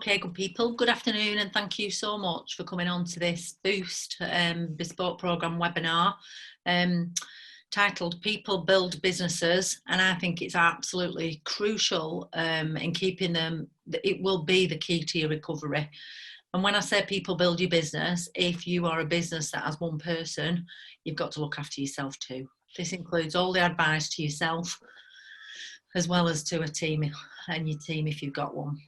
Okay, good people, good afternoon, and thank you so much for coming on to this Boost Bespoke Programme webinar titled People Build Businesses. And I think it's absolutely crucial in keeping them, it will be the key to your recovery. And when I say people build your business, if you are a business that has one person, you've got to look after yourself too. This includes all the advice to yourself, as well as to a team and your team if you've got one.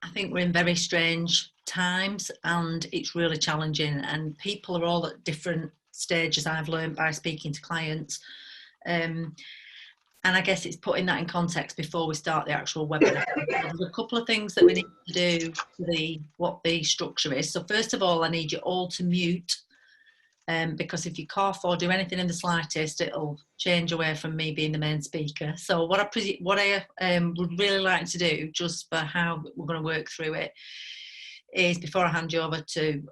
I think we're in very strange times and it's really challenging, and people are all at different stages, I've learned by speaking to clients. And I guess it's putting that in context before we start the actual webinar. There's a couple of things that we need to do for what the structure is. So first of all, I need you all to mute, because if you cough or do anything in the slightest, it'll change away from me being the main speaker. So what I would really like to do, just for how we're going to work through it, is before I hand you over to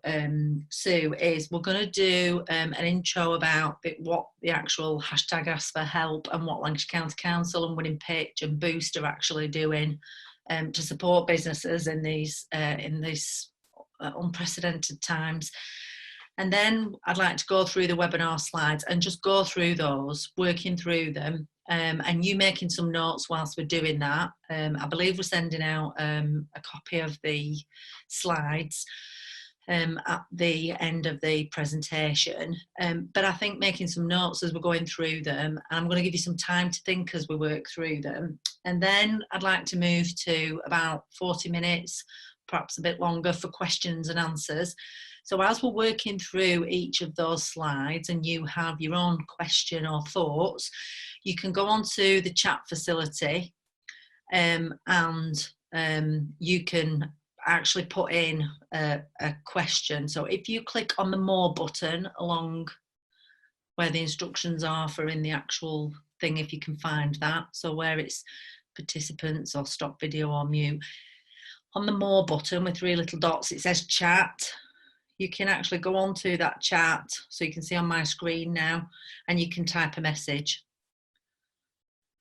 Sue, is we're going to do an intro about what the actual hashtag Ask for Help and what Lancashire County Council and Winning Pitch and Boost are actually doing to support businesses in these unprecedented times. And then I'd like to go through the webinar slides and just go through those, working through them, and you making some notes whilst we're doing that. I believe we're sending out a copy of the slides at the end of the presentation. But I think making some notes as we're going through them, and I'm going to give you some time to think as we work through them. And then I'd like to move to about 40 minutes, perhaps a bit longer, for questions and answers. So as we're working through each of those slides and you have your own question or thoughts, you can go onto the chat facility and you can actually put in a question. So if you click on the More button along where the instructions are for in the actual thing, if you can find that, so where it's participants or stop video or mute, on the More button with 3 little dots, it says chat. You can actually go onto that chat, so you can see on my screen now, and you can type a message.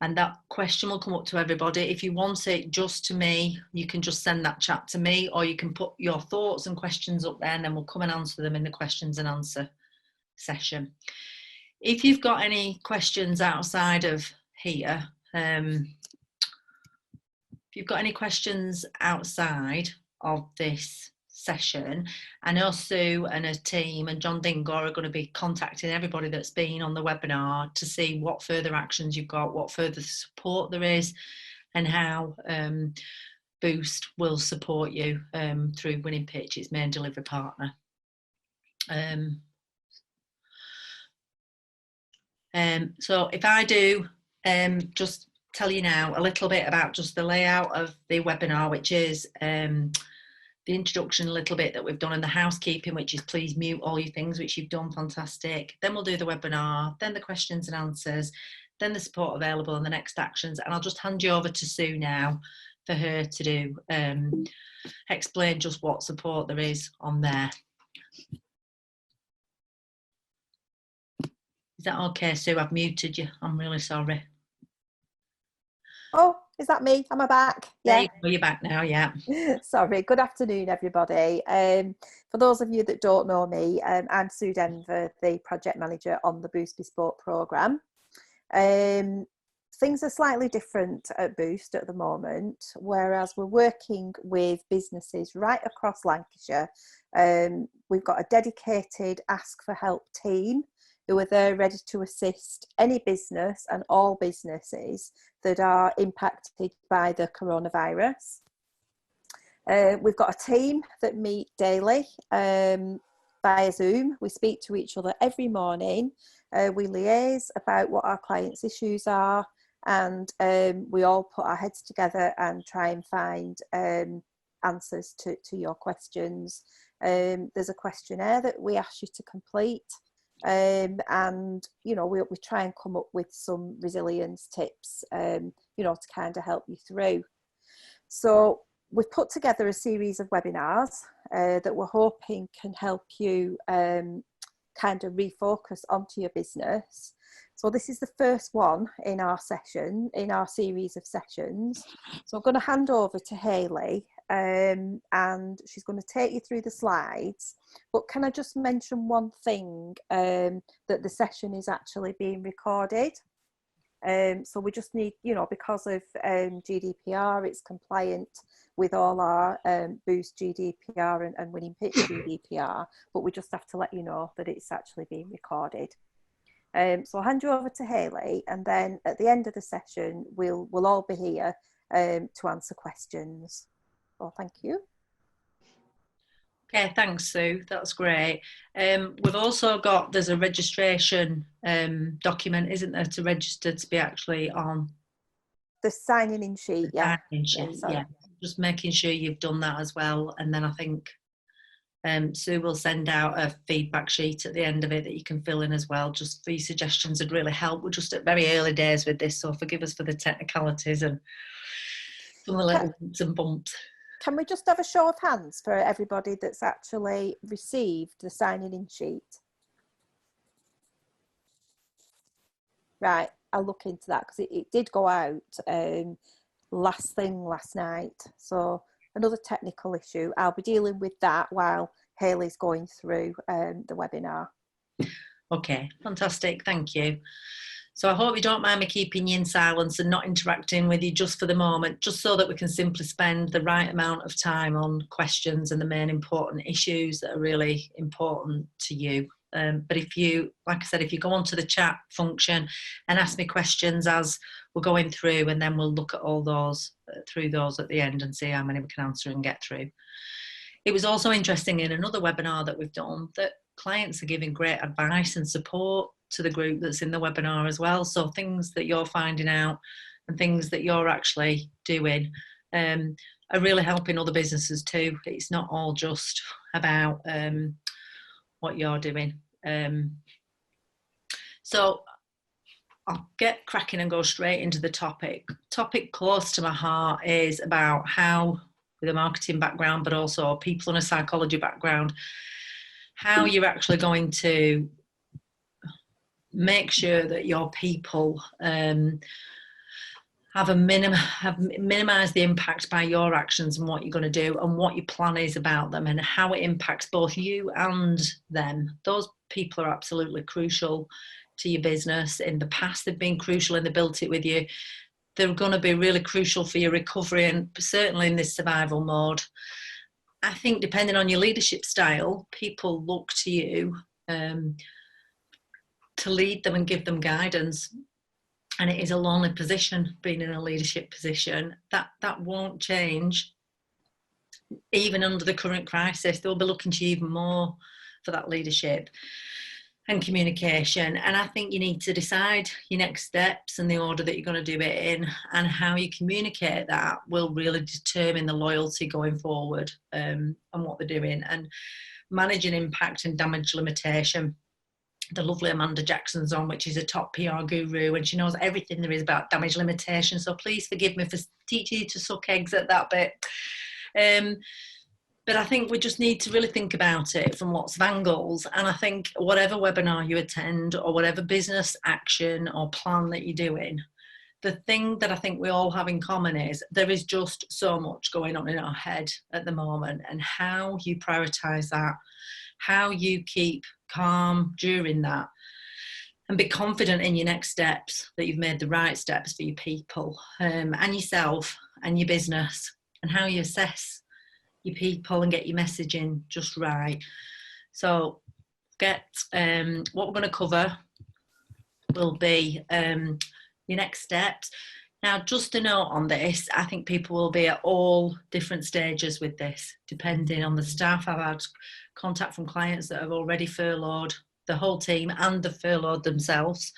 And that question will come up to everybody. If you want it just to me, you can just send that chat to me, or you can put your thoughts and questions up there and then we'll come and answer them in the questions and answer session. If you've got any questions outside of here, if you've got any questions outside of this session, I know Sue and her team and John Dingo are going to be contacting everybody that's been on the webinar to see what further actions you've got, what further support there is, and how Boost will support you through Winning Pitch, its main delivery partner. So if I do just tell you now a little bit about just the layout of the webinar, which is the introduction a little bit that we've done, and the housekeeping, which is please mute all your things, which you've done fantastic. Then we'll do the webinar, then the questions and answers, then the support available and the next actions. And I'll just hand you over to Sue now for her to do explain just what support there is on there. Is that okay, Sue? I've muted you. I'm really sorry. Oh, is that me? Am I back? Yeah. You're back now, yeah. Sorry, good afternoon, everybody. For those of you that don't know me, I'm Sue Denver, the project manager on the Boost Bespoke programme. Things are slightly different at Boost at the moment, whereas we're working with businesses right across Lancashire. We've got a dedicated Ask for Help team who are there ready to assist any business and all businesses that are impacted by the coronavirus. We've got a team that meet daily via Zoom. We speak to each other every morning. We liaise about what our clients' issues are, and we all put our heads together and try and find answers to your questions. There's a questionnaire that we ask you to complete. And you know, we try and come up with some resilience tips, you know, to kind of help you through. So we've put together a series of webinars that we're hoping can help you kind of refocus onto your business. So this is the first one in our session, in our series of sessions. So I'm going to hand over to Hayley, and she's going to take you through the slides. But can I just mention one thing, that the session is actually being recorded. So we just need, you know, because of GDPR, it's compliant with all our Boost GDPR and Winning Pitch GDPR, but we just have to let you know that it's actually being recorded. So I'll hand you over to Hayley, and then at the end of the session, we'll all be here to answer questions. Well, thank you. Okay, thanks, Sue. That's great. We've also got, there's a registration document, isn't there, to register to be actually on the signing in sheet. Yeah. Signing sheet, yeah. Just making sure you've done that as well, and then I think Sue will send out a feedback sheet at the end of it that you can fill in as well. Just for your suggestions would really help. We're just at very early days with this, so forgive us for the technicalities and some of the little bumps and bumps. Can we just have a show of hands for everybody that's actually received the signing in sheet? Right, I'll look into that because it did go out last night. So another technical issue. I'll be dealing with that while Hayley's going through the webinar. Okay, fantastic, thank you. So I hope you don't mind me keeping you in silence and not interacting with you just for the moment, just so that we can simply spend the right amount of time on questions and the main important issues that are really important to you. But if you, like I said, if you go onto the chat function and ask me questions as we're going through, and then we'll look at all those, through those at the end and see how many we can answer and get through. It was also interesting in another webinar that we've done that clients are giving great advice and support to the group that's in the webinar as well. So things that you're finding out and things that you're actually doing are really helping other businesses too. It's not all just about what you're doing. So I'll get cracking and go straight into the topic. Topic close to my heart is about how, with a marketing background, but also people and a psychology background, how you're actually going to make sure that your people have minimized the impact by your actions and what you're going to do and what your plan is about them and how it impacts both you and them. Those people are absolutely crucial to your business. In the past, they've been crucial and they built it with you. They're going to be really crucial for your recovery and certainly in this survival mode. I think depending on your leadership style, people look to you to lead them and give them guidance. And it is a lonely position, being in a leadership position. That won't change even under the current crisis. They'll be looking to you even more for that leadership and communication. And I think you need to decide your next steps and the order that you're going to do it in, and how you communicate that will really determine the loyalty going forward and what they're doing. And managing impact and damage limitation. The lovely Amanda Jackson's on, which is a top PR guru, and she knows everything there is about damage limitation. So please forgive me for teaching you to suck eggs at that bit. But I think we just need to really think about it from lots of angles. And I think whatever webinar you attend or whatever business action or plan that you're doing, the thing that I think we all have in common is there is just so much going on in our head at the moment, and how you prioritize that, how you keep calm during that, and be confident in your next steps, that you've made the right steps for your people and yourself and your business, and how you assess your people and get your messaging just right. So what we're going to cover will be your next steps. Now, just a note on this, I think people will be at all different stages with this, depending on the staff. I've had contact from clients that have already furloughed the whole team and the furloughed themselves.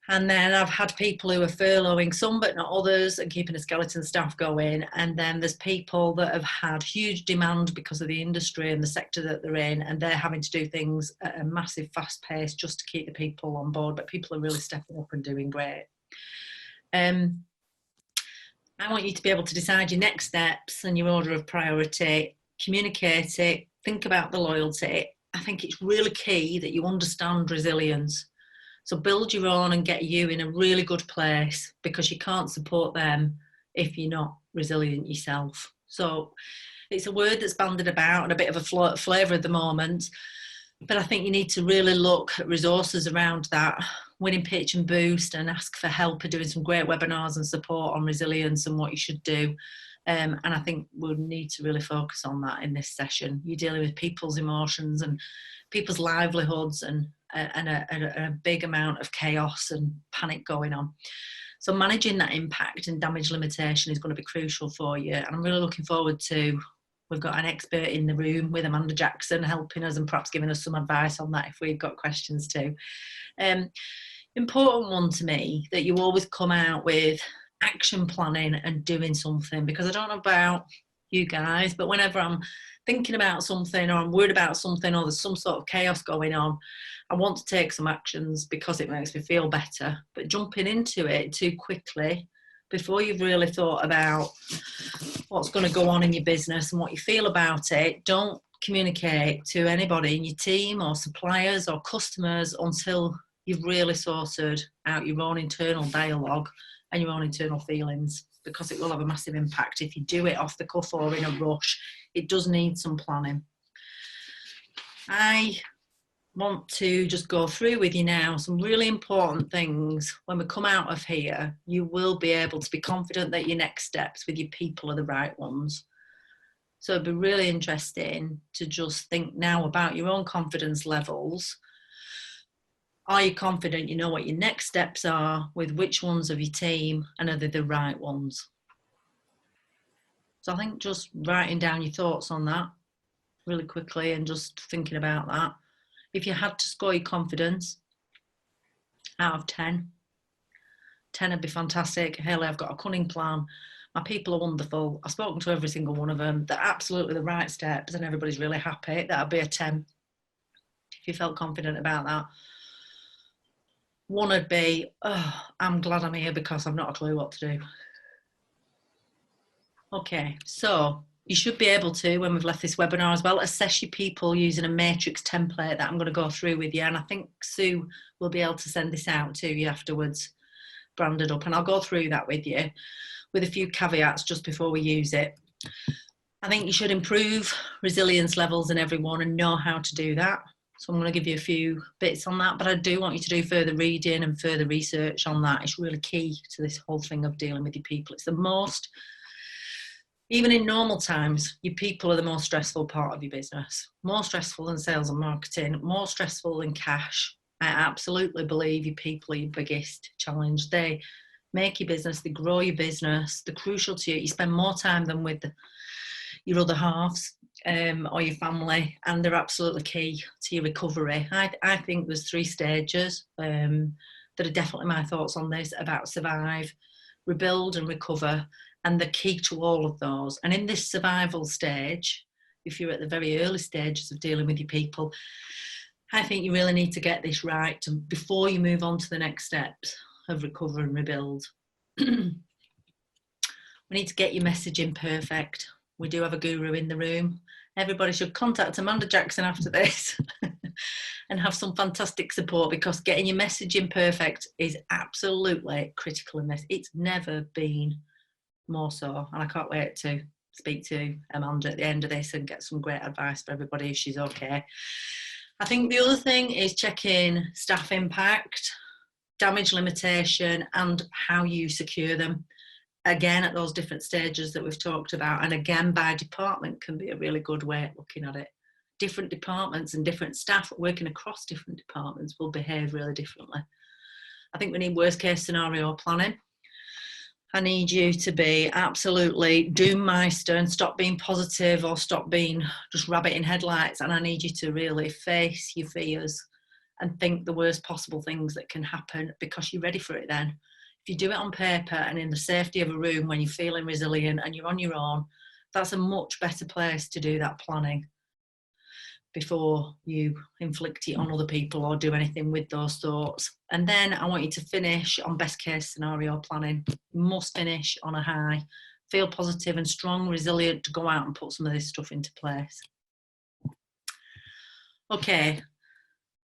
And then I've had people who are furloughing some but not others and keeping a skeleton staff going. And then there's people that have had huge demand because of the industry and the sector that they're in, and they're having to do things at a massive fast pace just to keep the people on board. But people are really stepping up and doing great. I want you to be able to decide your next steps and your order of priority, communicate it, think about the loyalty. I think it's really key that you understand resilience. So build your own and get you in a really good place, because you can't support them if you're not resilient yourself. So it's a word that's bandied about and a bit of a flavour at the moment, but I think you need to really look at resources around that. Winning Pitch and Boost, and ask for help, are doing some great webinars and support on resilience and what you should do. And I think we'll need to really focus on that in this session. You're dealing with people's emotions and people's livelihoods, and a big amount of chaos and panic going on. So managing that impact and damage limitation is going to be crucial for you. And I'm really looking forward to, we've got an expert in the room with Amanda Jackson helping us and perhaps giving us some advice on that if we've got questions too. Important one to me, that you always come out with action planning and doing something, because I don't know about you guys, but whenever I'm thinking about something, or I'm worried about something, or there's some sort of chaos going on, I want to take some actions because it makes me feel better. But jumping into it too quickly, before you've really thought about what's going to go on in your business and what you feel about it, don't communicate to anybody in your team or suppliers or customers until you've really sorted out your own internal dialogue and your own internal feelings, because it will have a massive impact if you do it off the cuff or in a rush. It does need some planning. I want to just go through with you now some really important things. When we come out of here, you will be able to be confident that your next steps with your people are the right ones. So it'd be really interesting to just think now about your own confidence levels. Are you confident you know what your next steps are with which ones of your team, and are they the right ones? So I think just writing down your thoughts on that really quickly and just thinking about that. If you had to score your confidence out of 10, 10 would be fantastic. Hayley, I've got a cunning plan. My people are wonderful. I've spoken to every single one of them. They're absolutely the right steps and everybody's really happy. That would be a 10 if you felt confident about that. 1 would be, oh, I'm glad I'm here because I've not a clue what to do. Okay, so you should be able to, when we've left this webinar as well, assess your people using a matrix template that I'm going to go through with you. And I think Sue will be able to send this out to you afterwards, branded up. And I'll go through that with you with a few caveats just before we use it. I think you should improve resilience levels in everyone and know how to do that. So I'm going to give you a few bits on that, but I do want you to do further reading and further research on that. It's really key to this whole thing of dealing with your people. It's the most, even in normal times, your people are the most stressful part of your business. More stressful than sales and marketing, more stressful than cash. I absolutely believe your people are your biggest challenge. They make your business, they grow your business, they're crucial to you. You spend more time than with your other halves or your family, and they're absolutely key to your recovery. I think there's 3 stages that are definitely my thoughts on this, about survive, rebuild and recover. And the key to all of those. And in this survival stage, if you're at the very early stages of dealing with your people, I think you really need to get this right before you move on to the next steps of recover and rebuild. We need to get your messaging perfect. We do have a guru in the room. Everybody should contact Amanda Jackson after this and have some fantastic support, because getting your messaging perfect is absolutely critical in this. It's never been more so, and I can't wait to speak to Amanda at the end of this and get some great advice for everybody if she's okay. I think the other thing is checking staff impact, damage limitation, and how you secure them. Again, at those different stages that we've talked about, and again by department can be a really good way of looking at it. Different departments and different staff working across different departments will behave really differently. I think we need worst case scenario planning. I need you to be absolutely doommeister and stop being positive or stop being just rabbit in headlights. And I need you to really face your fears and think the worst possible things that can happen, because you're ready for it then. If you do it on paper and in the safety of a room when you're feeling resilient and you're on your own, that's a much better place to do that planning before you inflict it on other people or do anything with those thoughts. And then I want you to finish on best case scenario planning. You must finish on a high. Feel positive and strong, resilient to go out and put some of this stuff into place. Okay,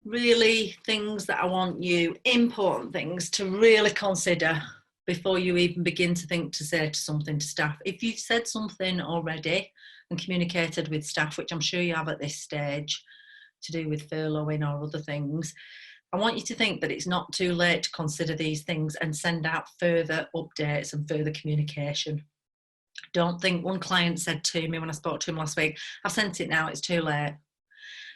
really things that I want you, important things to really consider before you even begin to think to say to something to staff. If you've said something already and communicated with staff, which I'm sure you have at this stage, to do with furloughing or other things, I want you to think that it's not too late to consider these things and send out further updates and further communication. Don't think, one client said to me when I spoke to him last week, I've sent it now, it's too late.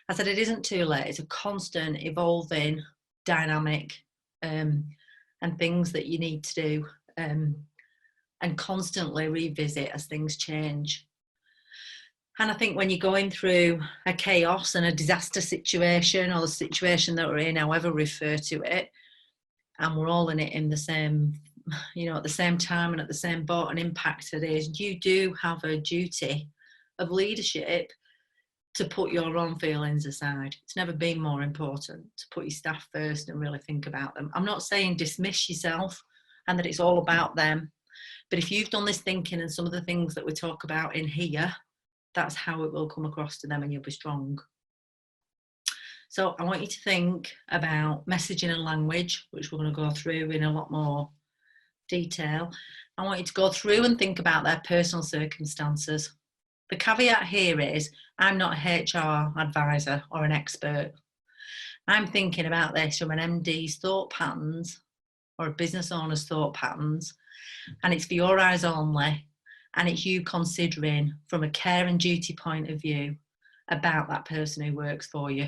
I said, it isn't too late. It's a constant evolving dynamic, and things that you need to do, and constantly revisit as things change. And I think when you're going through a chaos and a disaster situation, or the situation that we're in, however refer to it, and we're all in it in the same, at the same time and at the same boat and impacted, is you do have a duty of leadership to put your own feelings aside. It's never been more important to put your staff first and really think about them. I'm not saying dismiss yourself and that it's all about them, but if you've done this thinking and some of the things that we talk about in here, that's how it will come across to them, and you'll be strong. So I want you to think about messaging and language, which we're going to go through in a lot more detail. I want you to go through and think about their personal circumstances. The caveat here is, I'm not a HR advisor or an expert. I'm thinking about this from an MD's thought patterns or a business owner's thought patterns, and it's for your eyes only, and it's you considering from a care and duty point of view about that person who works for you.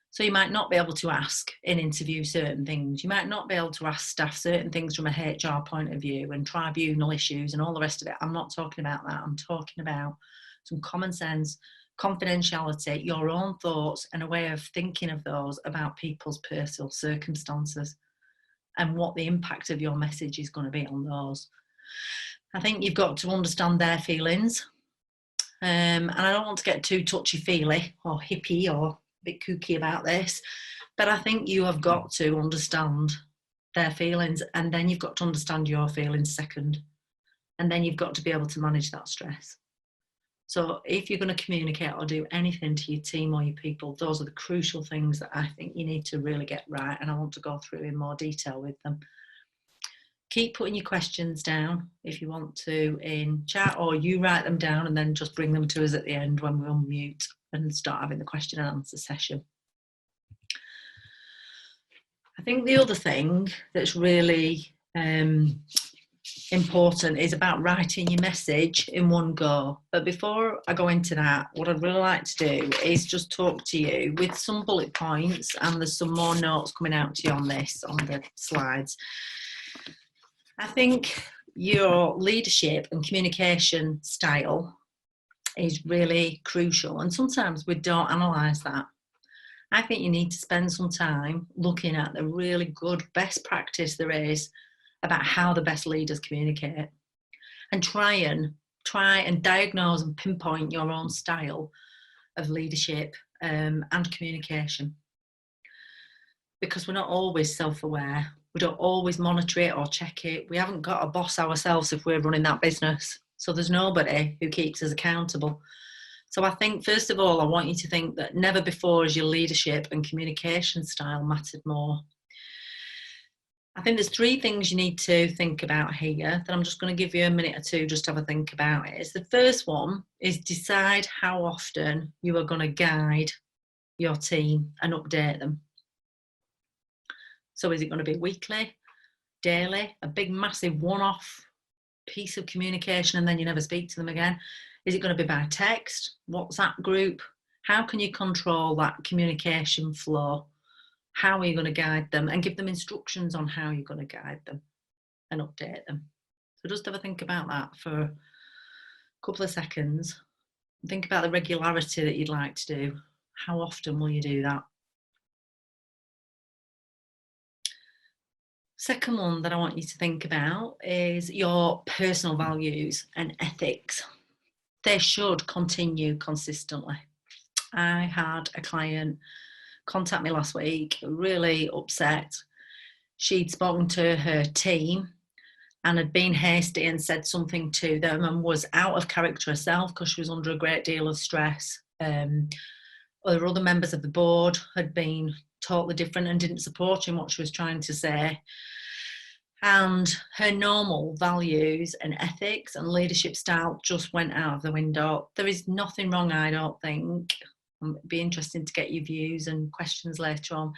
So you might not be able to ask in interview certain things. You might not be able to ask staff certain things from a HR point of view and tribunal issues and all the rest of it. I'm not talking about that. I'm talking about some common sense, confidentiality, your own thoughts, and a way of thinking of those about people's personal circumstances and what the impact of your message is going to be on those. I think you've got to understand their feelings. And I don't want to get too touchy-feely or hippie or a bit kooky about this, but I think you have got to understand their feelings, and then you've got to understand your feelings second, and then you've got to be able to manage that stress. So if you're going to communicate or do anything to your team or your people, those are the crucial things that I think you need to really get right, and I want to go through in more detail with them. Keep putting your questions down if you want to in chat, or you write them down and then just bring them to us at the end when we unmute and start having the question and answer session. I think the other thing that's really important is about writing your message in one go. But before I go into that, what I'd really like to do is just talk to you with some bullet points, and there's some more notes coming out to you on this, on the slides. I think your leadership and communication style is really crucial, and sometimes we don't analyse that. I think you need to spend some time looking at the really good best practice there is about how the best leaders communicate, and try and diagnose and pinpoint your own style of leadership and communication, because we're not always self-aware. We don't always monitor it or check it. We haven't got a boss ourselves if we're running that business. So there's nobody who keeps us accountable. So I think, first of all, I want you to think that never before has your leadership and communication style mattered more. I think there's three things you need to think about here that I'm just going to give you a minute or two just to have a think about it. The first one is decide how often you are going to guide your team and update them. So is it going to be weekly, daily, a big massive one-off piece of communication and then you never speak to them again? Is it going to be by text, WhatsApp group? How can you control that communication flow? How are you going to guide them and give them instructions on how you're going to guide them and update them? So just have a think about that for a couple of seconds. Think about the regularity that you'd like to do. How often will you do that? Second one that I want you to think about is your personal values and ethics. They should continue consistently. I had a client contact me last week, really upset. She'd spoken to her team and had been hasty and said something to them and was out of character herself because she was under a great deal of stress. other members of the board had been totally different and didn't support in what she was trying to say. And her normal values and ethics and leadership style just went out of the window. There is nothing wrong, I don't think. It'd be interesting to get your views and questions later on.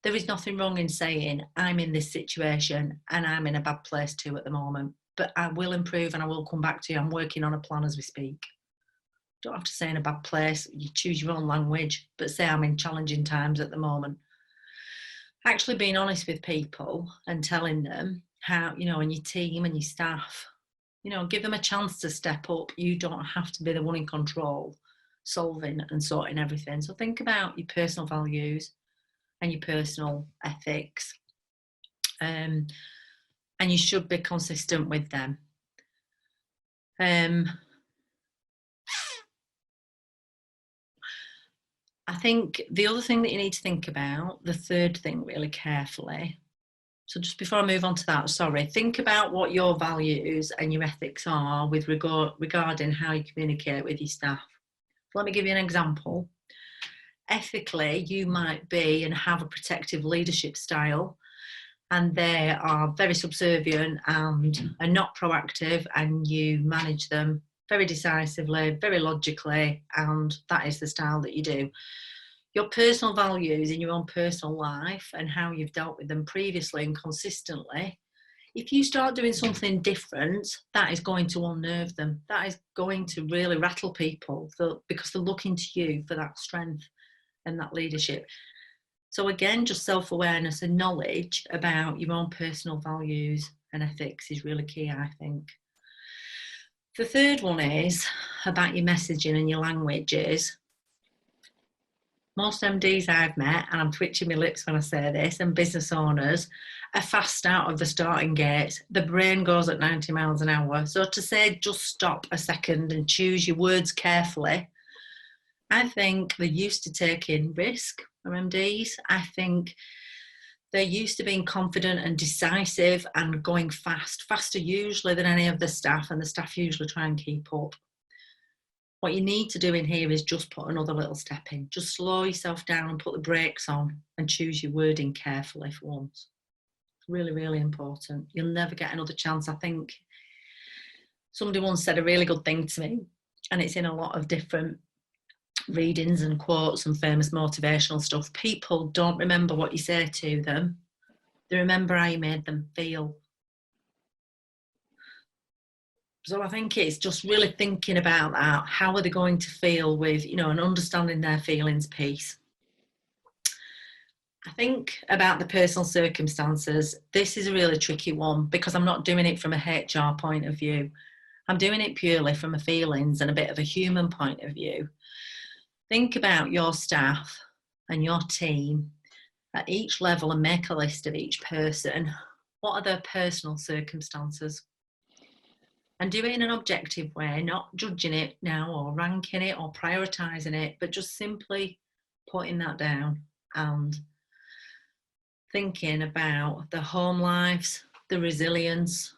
There is nothing wrong in saying, I'm in this situation and I'm in a bad place too at the moment, but I will improve and I will come back to you. I'm working on a plan as we speak. Don't have to say in a bad place. You choose your own language, but say I'm in challenging times at the moment. Actually being honest with people and telling them how, you know, and your team and your staff, you know, give them a chance to step up. You don't have to be the one in control, solving and sorting everything. So think about your personal values and your personal ethics. And you should be consistent with them. I think the other thing that you need to think about, the third thing really carefully, so just before I move on to that, sorry, think about what your values and your ethics are with regarding how you communicate with your staff. Let me give you an example. Ethically, you might be and have a protective leadership style, and they are very subservient and are not proactive, and you manage them very decisively, very logically, and that is the style that you do. Your personal values in your own personal life and how you've dealt with them previously and consistently, if you start doing something different, that is going to unnerve them. That is going to really rattle people because they're looking to you for that strength and that leadership. So again, just self-awareness and knowledge about your own personal values and ethics is really key, I think. The third one is about your messaging and your languages. Most MDs I've met, and I'm twitching my lips when I say this, and business owners are fast out of the starting gate. The brain goes at 90 miles an hour. So to say, just stop a second and choose your words carefully, I think they're used to taking risk, our MDs. I think they're used to being confident and decisive and going fast, faster usually than any of the staff, and the staff usually try and keep up. What you need to do in here is just put another little step in. Just slow yourself down and put the brakes on and choose your wording carefully for once. It's really, really important. You'll never get another chance. I think somebody once said a really good thing to me, and it's in a lot of different readings and quotes and famous motivational stuff. People don't remember what you say to them. They remember how you made them feel. So I think it's just really thinking about that. How are they going to feel with, you know, and understanding their feelings piece. I think about the personal circumstances. This is a really tricky one because I'm not doing it from a HR point of view. I'm doing it purely from a feelings and a bit of a human point of view. Think about your staff and your team at each level and make a list of each person. What are their personal circumstances? And do it in an objective way, not judging it now or ranking it or prioritising it, but just simply putting that down and thinking about the home lives, the resilience,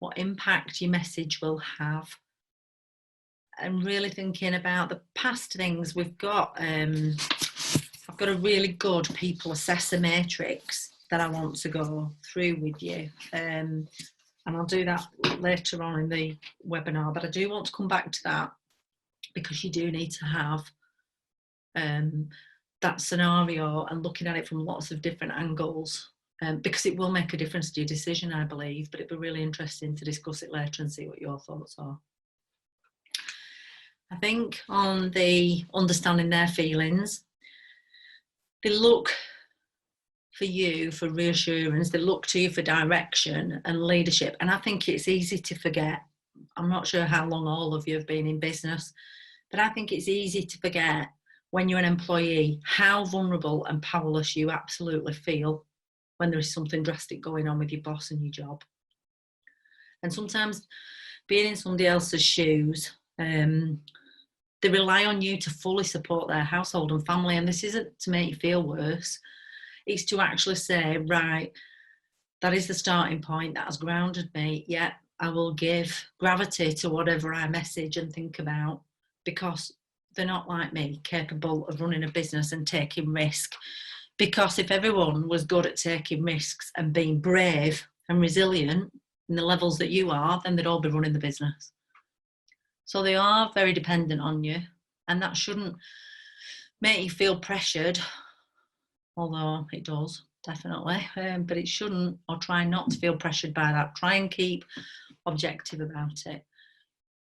what impact your message will have, and really thinking about the past things we've got. I've got a really good people assessor matrix that I want to go through with you. And I'll do that later on in the webinar, but I do want to come back to that because you do need to have that scenario and looking at it from lots of different angles, because it will make a difference to your decision, I believe, but it'd be really interesting to discuss it later and see what your thoughts are. I think on the understanding their feelings, they look for you for reassurance, they look to you for direction and leadership. And I think it's easy to forget. I'm not sure how long all of you have been in business, but I think it's easy to forget when you're an employee how vulnerable and powerless you absolutely feel when there is something drastic going on with your boss and your job. And sometimes being in somebody else's shoes, they rely on you to fully support their household and family. And this isn't to make you feel worse. It's to actually say, right, that is the starting point. That has grounded me. Yeah, I will give gravity to whatever I message and think about, because they're not like me, capable of running a business and taking risk. Because if everyone was good at taking risks and being brave and resilient in the levels that you are, then they'd all be running the business. So they are very dependent on you, and that shouldn't make you feel pressured, although it does, definitely, but it shouldn't, or try not to feel pressured by that. Try and keep objective about it.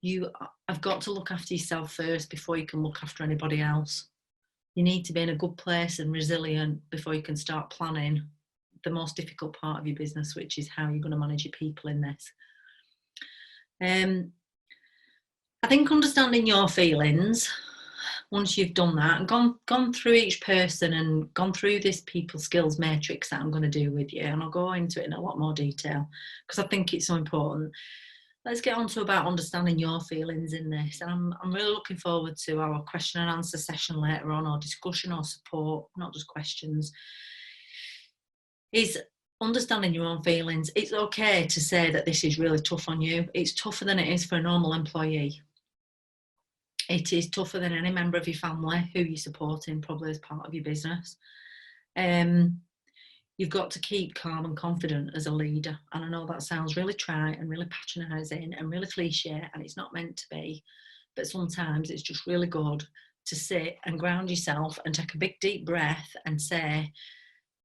You have got to look after yourself first before you can look after anybody else. You need to be in a good place and resilient before you can start planning the most difficult part of your business, which is how you're going to manage your people in this. I think understanding your feelings, once you've done that and gone through each person and gone through this people skills matrix that I'm going to do with you, and I'll go into it in a lot more detail because I think it's so important. Let's get on to about understanding your feelings in this. And I'm really looking forward to our question and answer session later on, or discussion or support, not just questions. Is understanding your own feelings. It's okay to say that this is really tough on you. It's tougher than it is for a normal employee. It is tougher than any member of your family who you're supporting, probably as part of your business. You've got to keep calm and confident as a leader. And I know that sounds really trite and really patronising and really cliche, and it's not meant to be. But sometimes it's just really good to sit and ground yourself and take a big deep breath and say,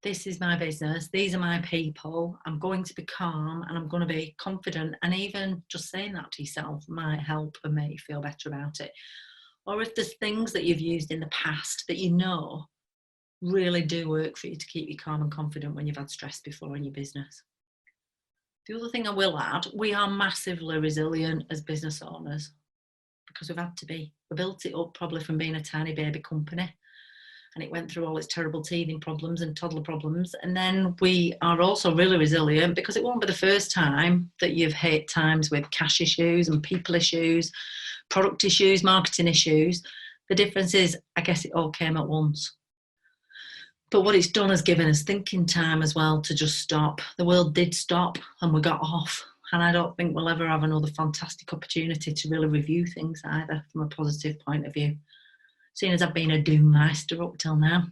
this is my business, these are my people, I'm going to be calm and I'm going to be confident. And even just saying that to yourself might help and make you feel better about it. Or if there's things that you've used in the past that you know really do work for you to keep you calm and confident when you've had stress before in your business. The other thing I will add, we are massively resilient as business owners because we've had to be. We built it up probably from being a tiny baby company, and it went through all its terrible teething problems and toddler problems. And then we are also really resilient because it won't be the first time that you've hit times with cash issues and people issues, product issues, marketing issues. The difference is, I guess it all came at once. But what it's done is given us thinking time as well to just stop. The world did stop and we got off. And I don't think we'll ever have another fantastic opportunity to really review things either from a positive point of view, seeing as I've been a doom meister up till now.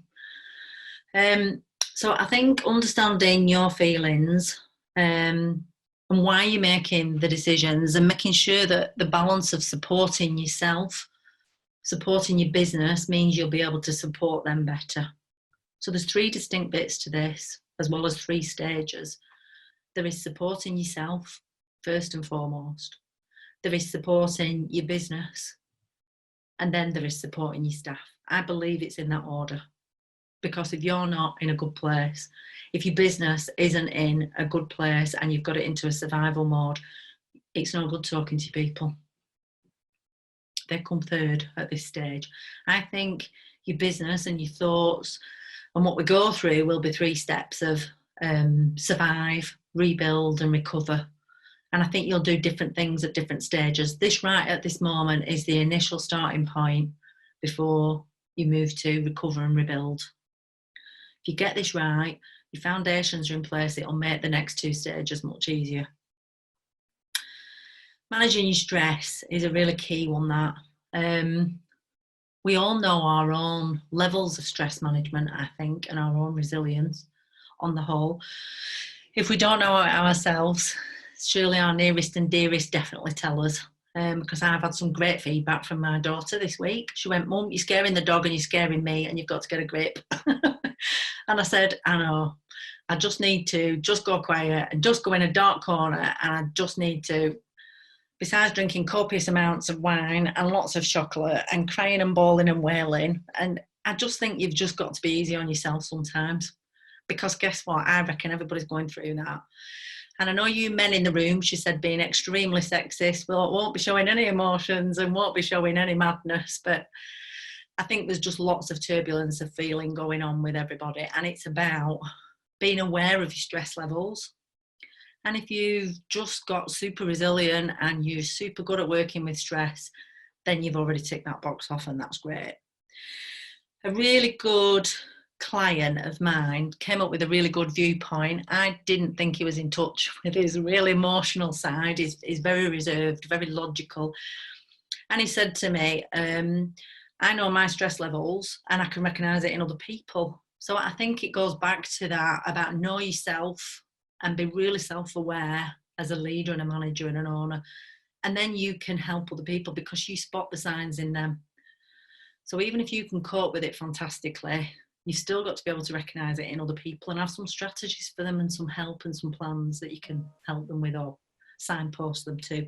So I think understanding your feelings and why you're making the decisions and making sure that the balance of supporting yourself, supporting your business means you'll be able to support them better. So there's 3 distinct bits to this, as well as 3 stages. There is supporting yourself, first and foremost. There is supporting your business. And then there is supporting your staff. I believe it's in that order. Because if you're not in a good place, if your business isn't in a good place and you've got it into a survival mode, it's no good talking to people. They come third at this stage. I think your business and your thoughts and what we go through will be 3 steps of survive, rebuild and recover. And I think you'll do different things at different stages. This right at this moment is the initial starting point before you move to recover and rebuild. If you get this right, your foundations are in place, it'll make the next 2 stages much easier. Managing your stress is a really key one, that. We all know our own levels of stress management, I think, and our own resilience on the whole. If we don't know it ourselves, surely our nearest and dearest definitely tell us. Because I've had some great feedback from my daughter this week. She went, "Mum, you're scaring the dog and you're scaring me and you've got to get a grip." And I said, I know, I just need to just go quiet and just go in a dark corner, and I just need to, besides drinking copious amounts of wine and lots of chocolate and crying and bawling and wailing. And I just think you've just got to be easy on yourself sometimes, because guess what? I reckon everybody's going through that. And I know you men in the room, she said, being extremely sexist, well, won't be showing any emotions and won't be showing any madness. But I think there's just lots of turbulence of feeling going on with everybody. And it's about being aware of your stress levels. And if you've just got super resilient and you're super good at working with stress, then you've already ticked that box off, and that's great. A really good client of mine came up with a really good viewpoint. I didn't think he was in touch with his real emotional side. He's very reserved, very logical. And he said to me, I know my stress levels and I can recognise it in other people. So I think it goes back to that about know yourself and be really self-aware as a leader and a manager and an owner. And then you can help other people because you spot the signs in them. So even if you can cope with it fantastically, you've still got to be able to recognise it in other people and have some strategies for them and some help and some plans that you can help them with or signpost them to.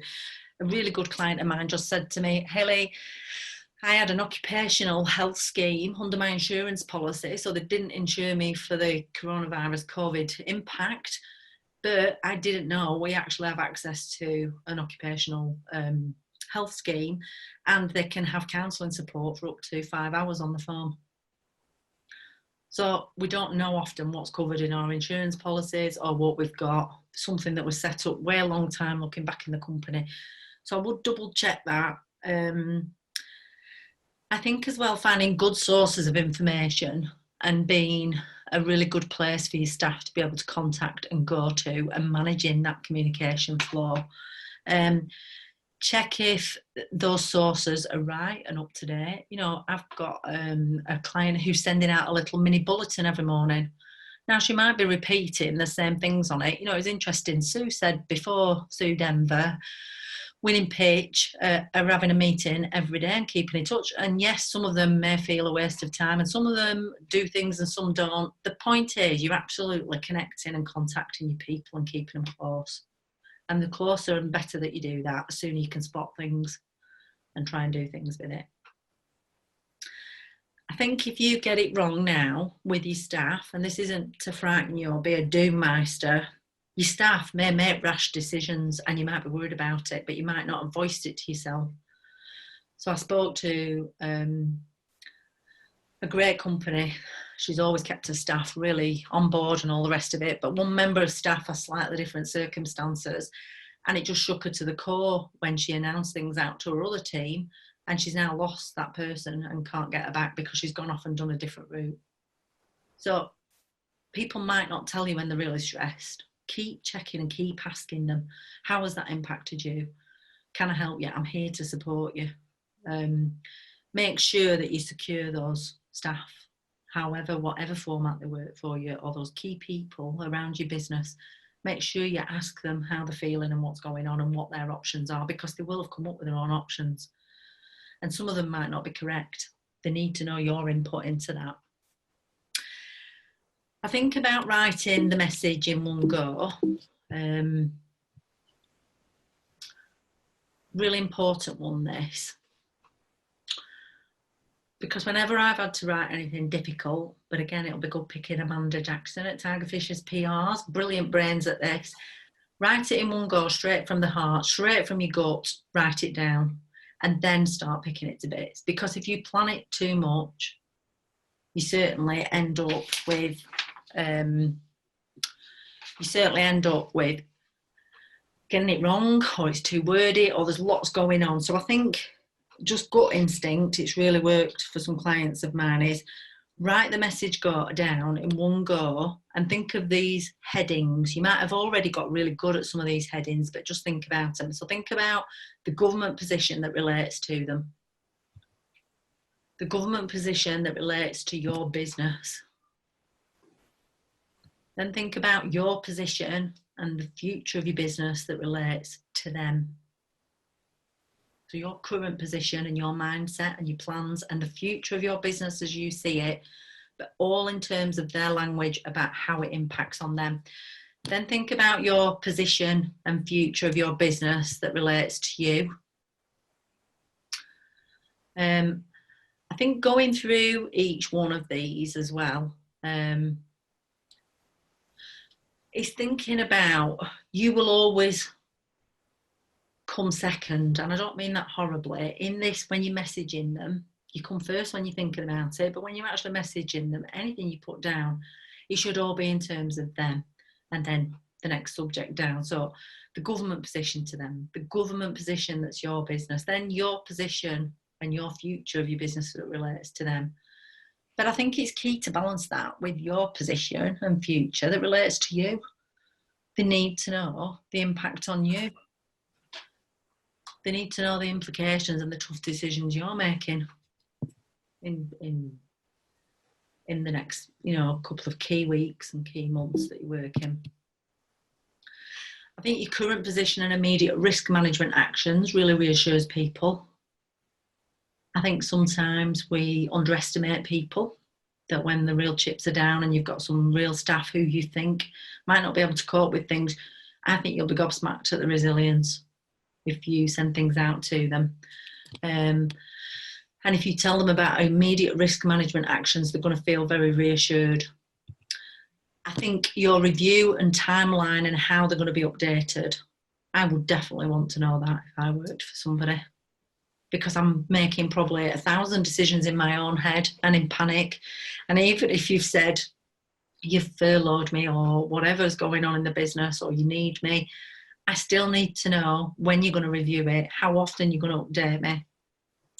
A really good client of mine just said to me, Haley, I had an occupational health scheme under my insurance policy, so they didn't insure me for the coronavirus COVID impact, but I didn't know we actually have access to an occupational health scheme, and they can have counselling support for up to 5 hours on the phone. So we don't know often what's covered in our insurance policies or what we've got, something that was set up way a long time looking back in the company. So I would double check that. I think as well, finding good sources of information and being a really good place for your staff to be able to contact and go to and managing that communication flow. Check if those sources are right and up to date. You know, I've got a client who's sending out a little mini bulletin every morning. Now, she might be repeating the same things on it. You know, it was interesting. Sue said before, Sue Denver, winning pitch are having a meeting every day and keeping in touch. And yes, some of them may feel a waste of time and some of them do things and some don't. The point is you're absolutely connecting and contacting your people and keeping them close. And the closer and better that you do that, the sooner you can spot things and try and do things with it. I think if you get it wrong now with your staff, and this isn't to frighten you or be a doommeister, your staff may make rash decisions and you might be worried about it, but you might not have voiced it to yourself. So I spoke to a great company. She's always kept her staff really on board and all the rest of it, but one member of staff has slightly different circumstances, and it just shook her to the core when she announced things out to her other team, and she's now lost that person and can't get her back because she's gone off and done a different route. So people might not tell you when they're really stressed. Keep checking and keep asking them, how has that impacted you? Can I help you? I'm here to support you. Make sure that you secure those staff, however, whatever format they work for you, or those key people around your business. Make sure you ask them how they're feeling and what's going on and what their options are, because they will have come up with their own options. And some of them might not be correct. They need to know your input into that. I think about writing the message in one go. Really important one, this. Because whenever I've had to write anything difficult, but again, it'll be good picking Amanda Jackson at Tiger Fishers PRs, brilliant brains at this. Write it in one go, straight from the heart, straight from your gut, write it down, and then start picking it to bits. Because if you plan it too much, you certainly end up with getting it wrong, or it's too wordy, or there's lots going on. So I think just gut instinct, it's really worked for some clients of mine, is write the message down in one go and think of these headings. You might have already got really good at some of these headings, but just think about them. So think about the government position that relates to them, the government position that relates to your business. Then think about your position and the future of your business that relates to them. So your current position and your mindset and your plans and the future of your business as you see it, but all in terms of their language about how it impacts on them. Then think about your position and future of your business that relates to you. I think going through each one of these as well, is thinking about, you will always come second, and I don't mean that horribly. In this, when you're messaging them, you come first when you're thinking about it, but when you're actually messaging them, anything you put down, it should all be in terms of them, and then the next subject down. So the government position to them, the government position that's your business, then your position and your future of your business that relates to them. But I think it's key to balance that with your position and future that relates to you. They need to know the impact on you. They need to know the implications and the tough decisions you're making. in the next, you know, couple of key weeks and key months that you work in. I think your current position and immediate risk management actions really reassures people. I think sometimes we underestimate people, that when the real chips are down and you've got some real staff who you think might not be able to cope with things, I think you'll be gobsmacked at the resilience if you send things out to them. And if you tell them about immediate risk management actions, they're going to feel very reassured. I think your review and timeline and how they're going to be updated, I would definitely want to know that if I worked for somebody, because I'm making probably 1,000 decisions in my own head and in panic. And even if you've said you've furloughed me or whatever's going on in the business or you need me, I still need to know when you're going to review it, how often you're going to update me,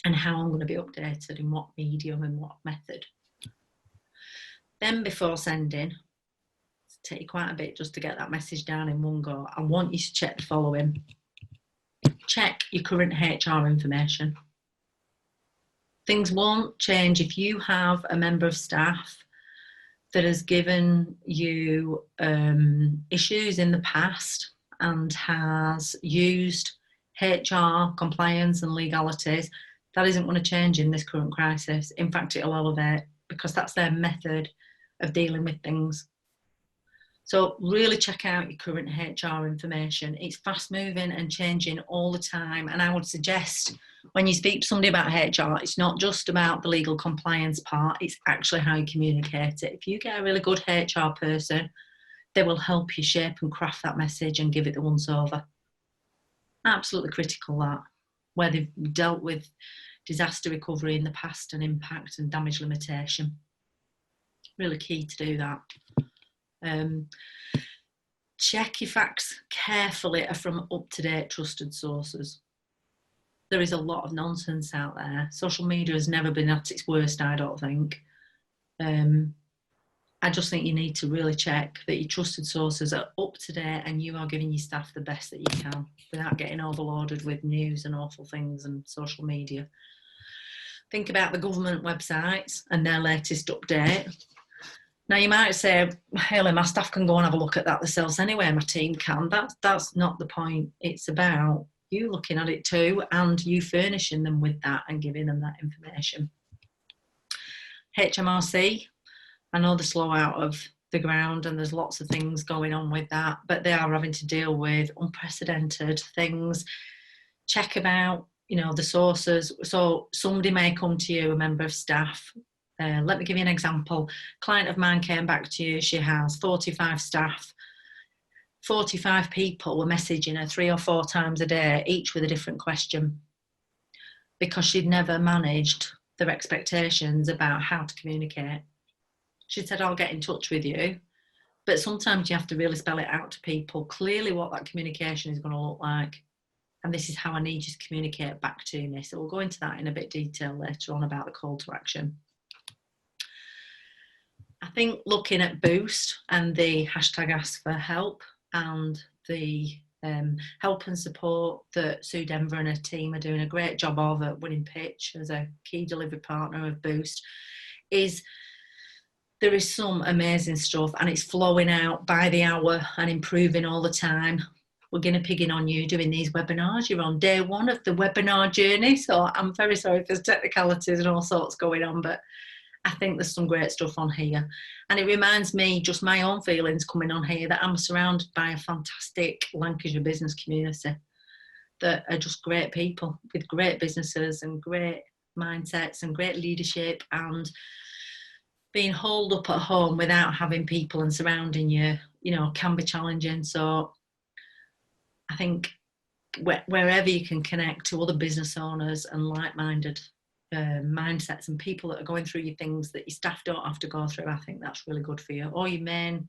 and how I'm going to be updated, in what medium and what method. Then before sending, it's take you quite a bit just to get that message down in one go. I want you to check the following. Check your current HR information. Things won't change if you have a member of staff that has given you issues in the past and has used HR, compliance and legalities. That isn't going to change in this current crisis. In fact, it'll elevate, because that's their method of dealing with things. So really check out your current HR information. It's fast moving and changing all the time. And I would suggest when you speak to somebody about HR, it's not just about the legal compliance part, it's actually how you communicate it. If you get a really good HR person, they will help you shape and craft that message and give it the once over. Absolutely critical, that, where they've dealt with disaster recovery in the past and impact and damage limitation. Really key to do that. Check your facts carefully are from up-to-date trusted sources. There is a lot of nonsense out there. Social media has never been at its worst, I don't think. I just think you need to really check that your trusted sources are up to date and you are giving your staff the best that you can without getting overloaded with news and awful things and social media. Think about the government websites and their latest update. Now you might say, Hayley, my staff can go and have a look at that themselves anyway, my team can. That's not the point. It's about you looking at it too and you furnishing them with that and giving them that information. HMRC, I know they're slow out of the ground and there's lots of things going on with that, but they are having to deal with unprecedented things. Check about, you know, the sources. So somebody may come to you, a member of staff. Let me give you an example. A client of mine came back to you. She has 45 staff. 45 people were messaging her 3 or 4 times a day, each with a different question, because she'd never managed their expectations about how to communicate. She said, I'll get in touch with you. But sometimes you have to really spell it out to people clearly what that communication is going to look like. And this is how I need you to communicate back to me. So we'll go into that in a bit of detail later on about the call to action. I think looking at Boost and the hashtag Ask for Help and the help and support that Sue Denver and her team are doing a great job of at Winning Pitch as a key delivery partner of Boost, is there is some amazing stuff and it's flowing out by the hour and improving all the time. We're guinea pigging on you doing these webinars. You're on day 1 of the webinar journey, so I'm very sorry if there's technicalities and all sorts going on, but I think there's some great stuff on here. And it reminds me, just my own feelings coming on here, that I'm surrounded by a fantastic Lancashire business community that are just great people with great businesses and great mindsets and great leadership, and being holed up at home without having people and surrounding you, you know, can be challenging. So I think wherever you can connect to other business owners and like-minded mindsets and people that are going through your things that your staff don't have to go through, I think that's really good for you. Or your main,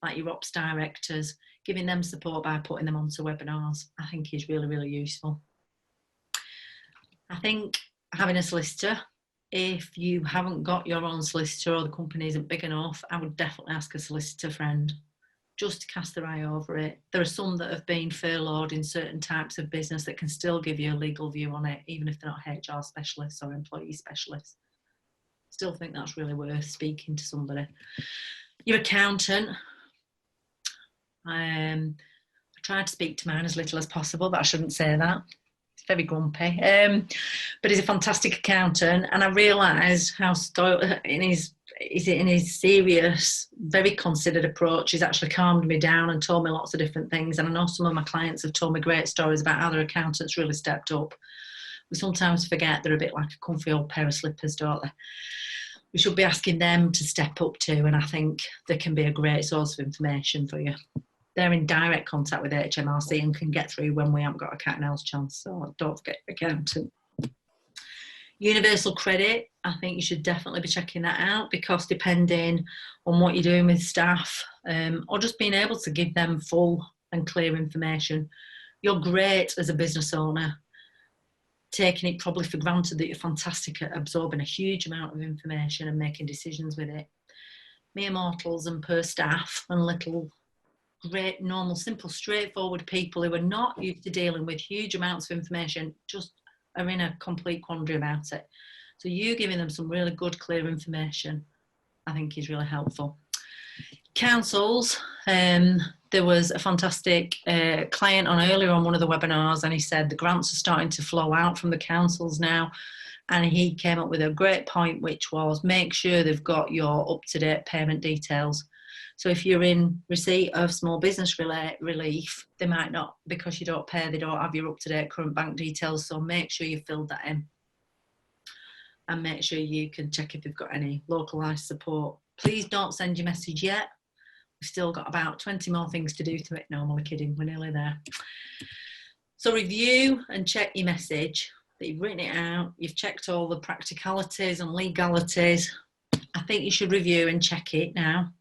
like your ops directors, giving them support by putting them onto webinars, I think is really, really useful. I think having a solicitor, if you haven't got your own solicitor or the company isn't big enough, I would definitely ask a solicitor friend just to cast their eye over it. There are some that have been furloughed in certain types of business that can still give you a legal view on it, even if they're not HR specialists or employee specialists. Still think that's really worth speaking to somebody. Your accountant. I tried to speak to mine as little as possible, but I shouldn't say that. He's very grumpy. But he's a fantastic accountant, and I realised how in his serious, very considered approach, he's actually calmed me down and told me lots of different things. And I know some of my clients have told me great stories about how their accountants really stepped up. We sometimes forget they're a bit like a comfy old pair of slippers, don't they? We should be asking them to step up too, and I think they can be a great source of information for you. They're in direct contact with HMRC and can get through when we haven't got a cat and mouse chance, so don't forget your accountant. Universal credit, I think you should definitely be checking that out, because depending on what you're doing with staff, or just being able to give them full and clear information, you're great as a business owner, taking it probably for granted that you're fantastic at absorbing a huge amount of information and making decisions with it. Mere mortals and per staff and little great, normal, simple, straightforward people who are not used to dealing with huge amounts of information just are in a complete quandary about it. So you giving them some really good, clear information, I think is really helpful. Councils, there was a fantastic client on earlier on one of the webinars, and he said the grants are starting to flow out from the councils now, and he came up with a great point, which was make sure they've got your up-to-date payment details. So if you're in receipt of small business relief, they might not, because you don't pay, they don't have your up-to-date current bank details, so make sure you filled that in. And make sure you can check if they've got any localised support. Please don't send your message yet. We've still got about 20 more things to do to it. No, I'm only kidding, we're nearly there. So review and check your message, that you've written it out, you've checked all the practicalities and legalities. I think you should review and check it now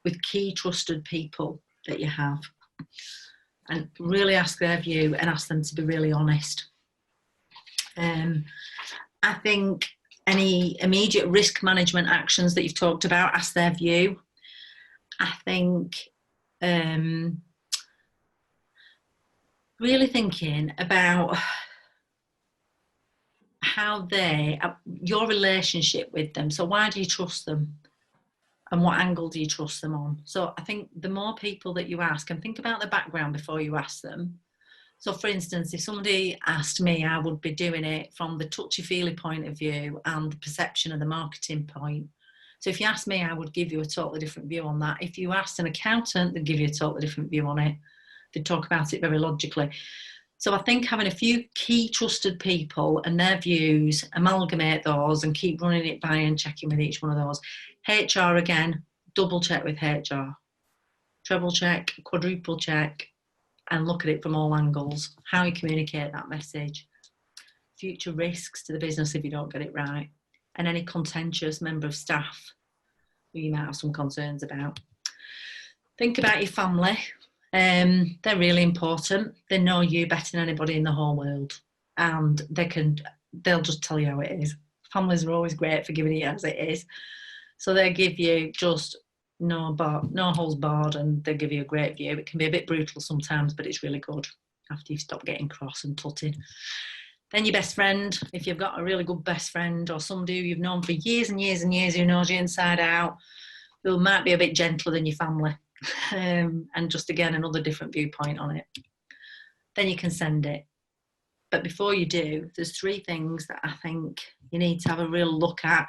with key trusted people that you have, and really ask their view and ask them to be really honest. I think any immediate risk management actions that you've talked about, ask their view. I think really thinking about how your relationship with them. So why do you trust them? And what angle do you trust them on? So I think the more people that you ask, and think about the background before you ask them. So for instance, if somebody asked me, I would be doing it from the touchy-feely point of view and the perception of the marketing point. So if you asked me, I would give you a totally different view on that. If you asked an accountant, they'd give you a totally different view on it. They'd talk about it very logically. So I think having a few key trusted people and their views, amalgamate those and keep running it by and checking with each one of those. HR again, double check with HR. Treble check, quadruple check, and look at it from all angles. How you communicate that message. Future risks to the business if you don't get it right. And any contentious member of staff who you might have some concerns about. Think about your family. They're really important. They know you better than anybody in the whole world, and they'll just tell you how it is. Families are always great for giving it as it is, so they give you just no holds barred, and they give you a great view. It can be a bit brutal sometimes, but it's really good after you've stopped getting cross and tutting. Then your best friend, if you've got a really good best friend or somebody who you've known for years and years and years who knows you inside out, who might be a bit gentler than your family. And just again another different viewpoint on it, then you can send it. But before you do, there's 3 things that I think you need to have a real look at.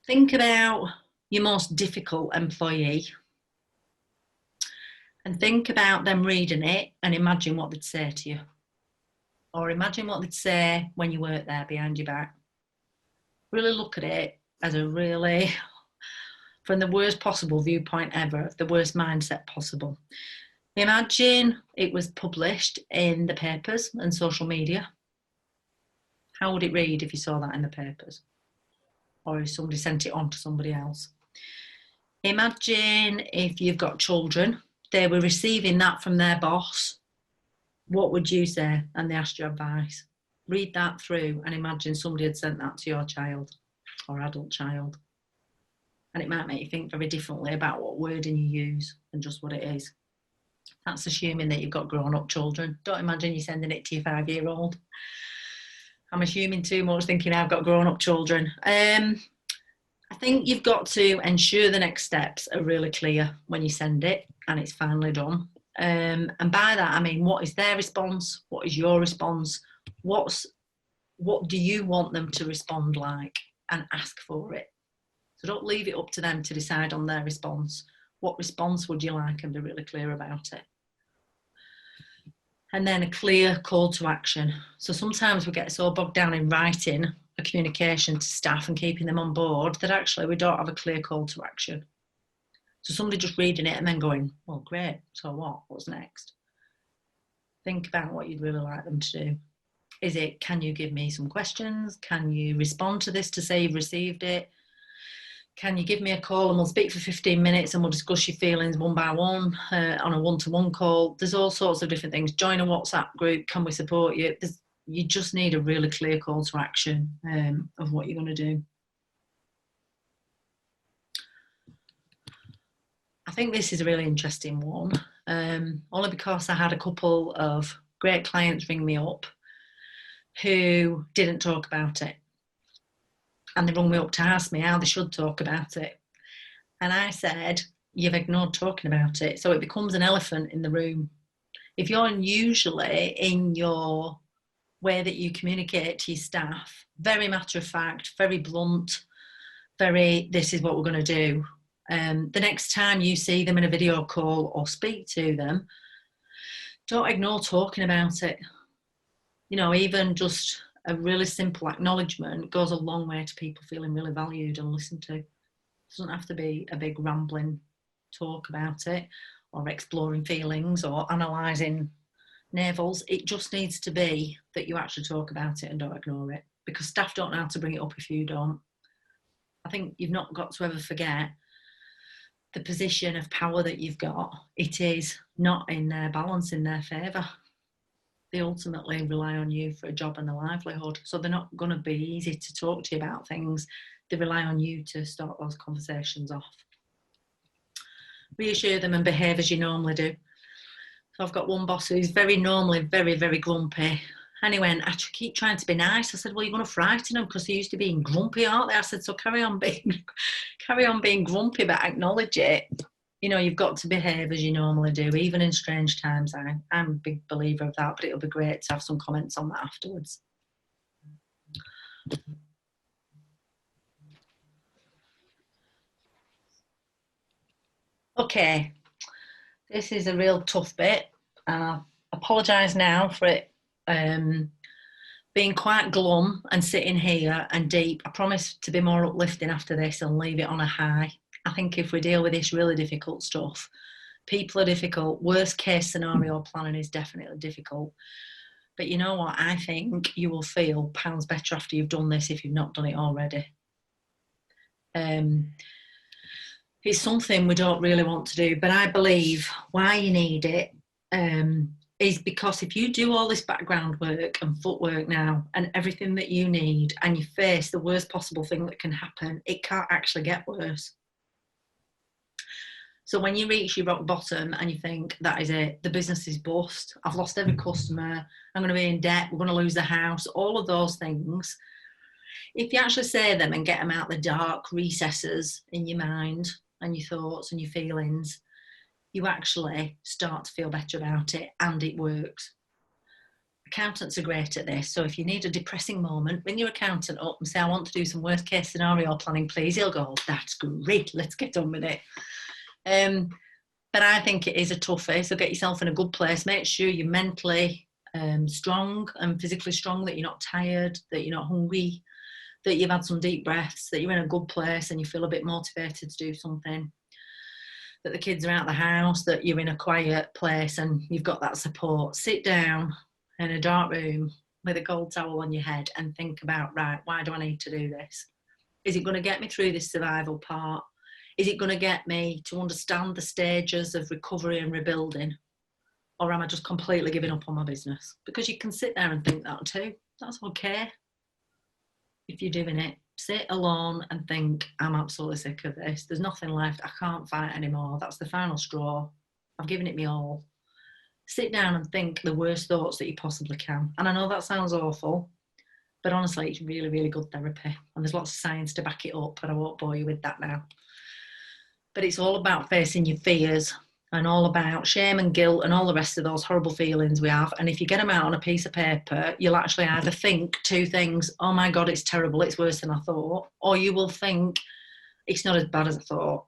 Think about your most difficult employee and think about them reading it and imagine what they'd say to you, or imagine what they'd say when you work there behind your back. Really look at it as a really, from the worst possible viewpoint ever, the worst mindset possible. Imagine it was published in the papers and social media. How would it read if you saw that in the papers? Or if somebody sent it on to somebody else? Imagine if you've got children, they were receiving that from their boss. What would you say? And they asked your advice. Read that through and imagine somebody had sent that to your child or adult child. And it might make you think very differently about what wording you use and just what it is. That's assuming that you've got grown-up children. Don't imagine you're sending it to your 5-year-old. I'm assuming too much, thinking I've got grown-up children. I think you've got to ensure the next steps are really clear when you send it and it's finally done. And by that, I mean, what is their response? What is your response? What do you want them to respond like? And ask for it. So don't leave it up to them to decide on their response. What response would you like, and be really clear about it. And then a clear call to action. So sometimes we get so bogged down in writing a communication to staff and keeping them on board that actually we don't have a clear call to action. So somebody just reading it and then going, well, great, so what? What's next? Think about what you'd really like them to do. Is it, can you give me some questions? Can you respond to this to say you've received it? Can you give me a call and we'll speak for 15 minutes and we'll discuss your feelings one by one on a one-to-one call? There's all sorts of different things. Join a WhatsApp group. Can we support you? You just need a really clear call to action of what you're going to do. I think this is a really interesting one, only because I had a couple of great clients ring me up who didn't talk about it. And they rung me up to ask me how they should talk about it. And I said, you've ignored talking about it. So it becomes an elephant in the room. If you're unusually in your way that you communicate to your staff, very matter of fact, very blunt, very, this is what we're going to do. The next time you see them in a video call or speak to them, don't ignore talking about it. You know, even just a really simple acknowledgement goes a long way to people feeling really valued and listened to. It doesn't have to be a big rambling talk about it or exploring feelings or analysing navels. It just needs to be that you actually talk about it and don't ignore it, because staff don't know how to bring it up if you don't. I think you've not got to ever forget the position of power that you've got. It is not in their balance, in their favour. They ultimately rely on you for a job and a livelihood. So they're not going to be easy to talk to you about things. They rely on you to start those conversations off. Reassure them and behave as you normally do. So I've got one boss who's very normally very, very grumpy. And he went, I keep trying to be nice. I said, well, you're going to frighten them because they're used to being grumpy, aren't they? I said, so carry on being grumpy, but acknowledge it. You know, you've got to behave as you normally do, even in strange times. I'm a big believer of that, but it'll be great to have some comments on that afterwards. Okay, this is a real tough bit, and I apologise now for it being quite glum and sitting here and deep. I promise to be more uplifting after this and leave it on a high. I think if we deal with this really difficult stuff, people are difficult. Worst case scenario planning is definitely difficult. But you know what? I think you will feel pounds better after you've done this if you've not done it already. It's something we don't really want to do, but I believe why you need it is because if you do all this background work and footwork now and everything that you need and you face the worst possible thing that can happen, it can't actually get worse. So when you reach your rock bottom and you think, that is it, the business is bust, I've lost every customer, I'm going to be in debt, we're going to lose the house, all of those things, if you actually say them and get them out the dark recesses in your mind and your thoughts and your feelings, you actually start to feel better about it, and it works. Accountants are great at this. So if you need a depressing moment, ring your accountant up and say, I want to do some worst case scenario planning, please. He'll go, that's great, let's get on with it. But I think it is a toughie, so get yourself in a good place. Make sure you're mentally strong and physically strong, that you're not tired, that you're not hungry, that you've had some deep breaths, that you're in a good place and you feel a bit motivated to do something, that the kids are out of the house, that you're in a quiet place and you've got that support. Sit down in a dark room with a cold towel on your head and think about, right, why do I need to do this? Is it going to get me through this survival part? Is it going to get me to understand the stages of recovery and rebuilding? Or am I just completely giving up on my business? Because you can sit there and think that too. That's okay. If you're doing it, sit alone and think, I'm absolutely sick of this. There's nothing left. I can't fight anymore. That's the final straw. I've given it me all. Sit down and think the worst thoughts that you possibly can. And I know that sounds awful, But honestly, it's really, really good therapy. And there's lots of science to back it up, and I won't bore you with that now. But it's all about facing your fears and all about shame and guilt and all the rest of those horrible feelings we have. And if you get them out on a piece of paper, you'll actually either think two things: oh my God, it's terrible, it's worse than I thought, or you will think it's not as bad as I thought.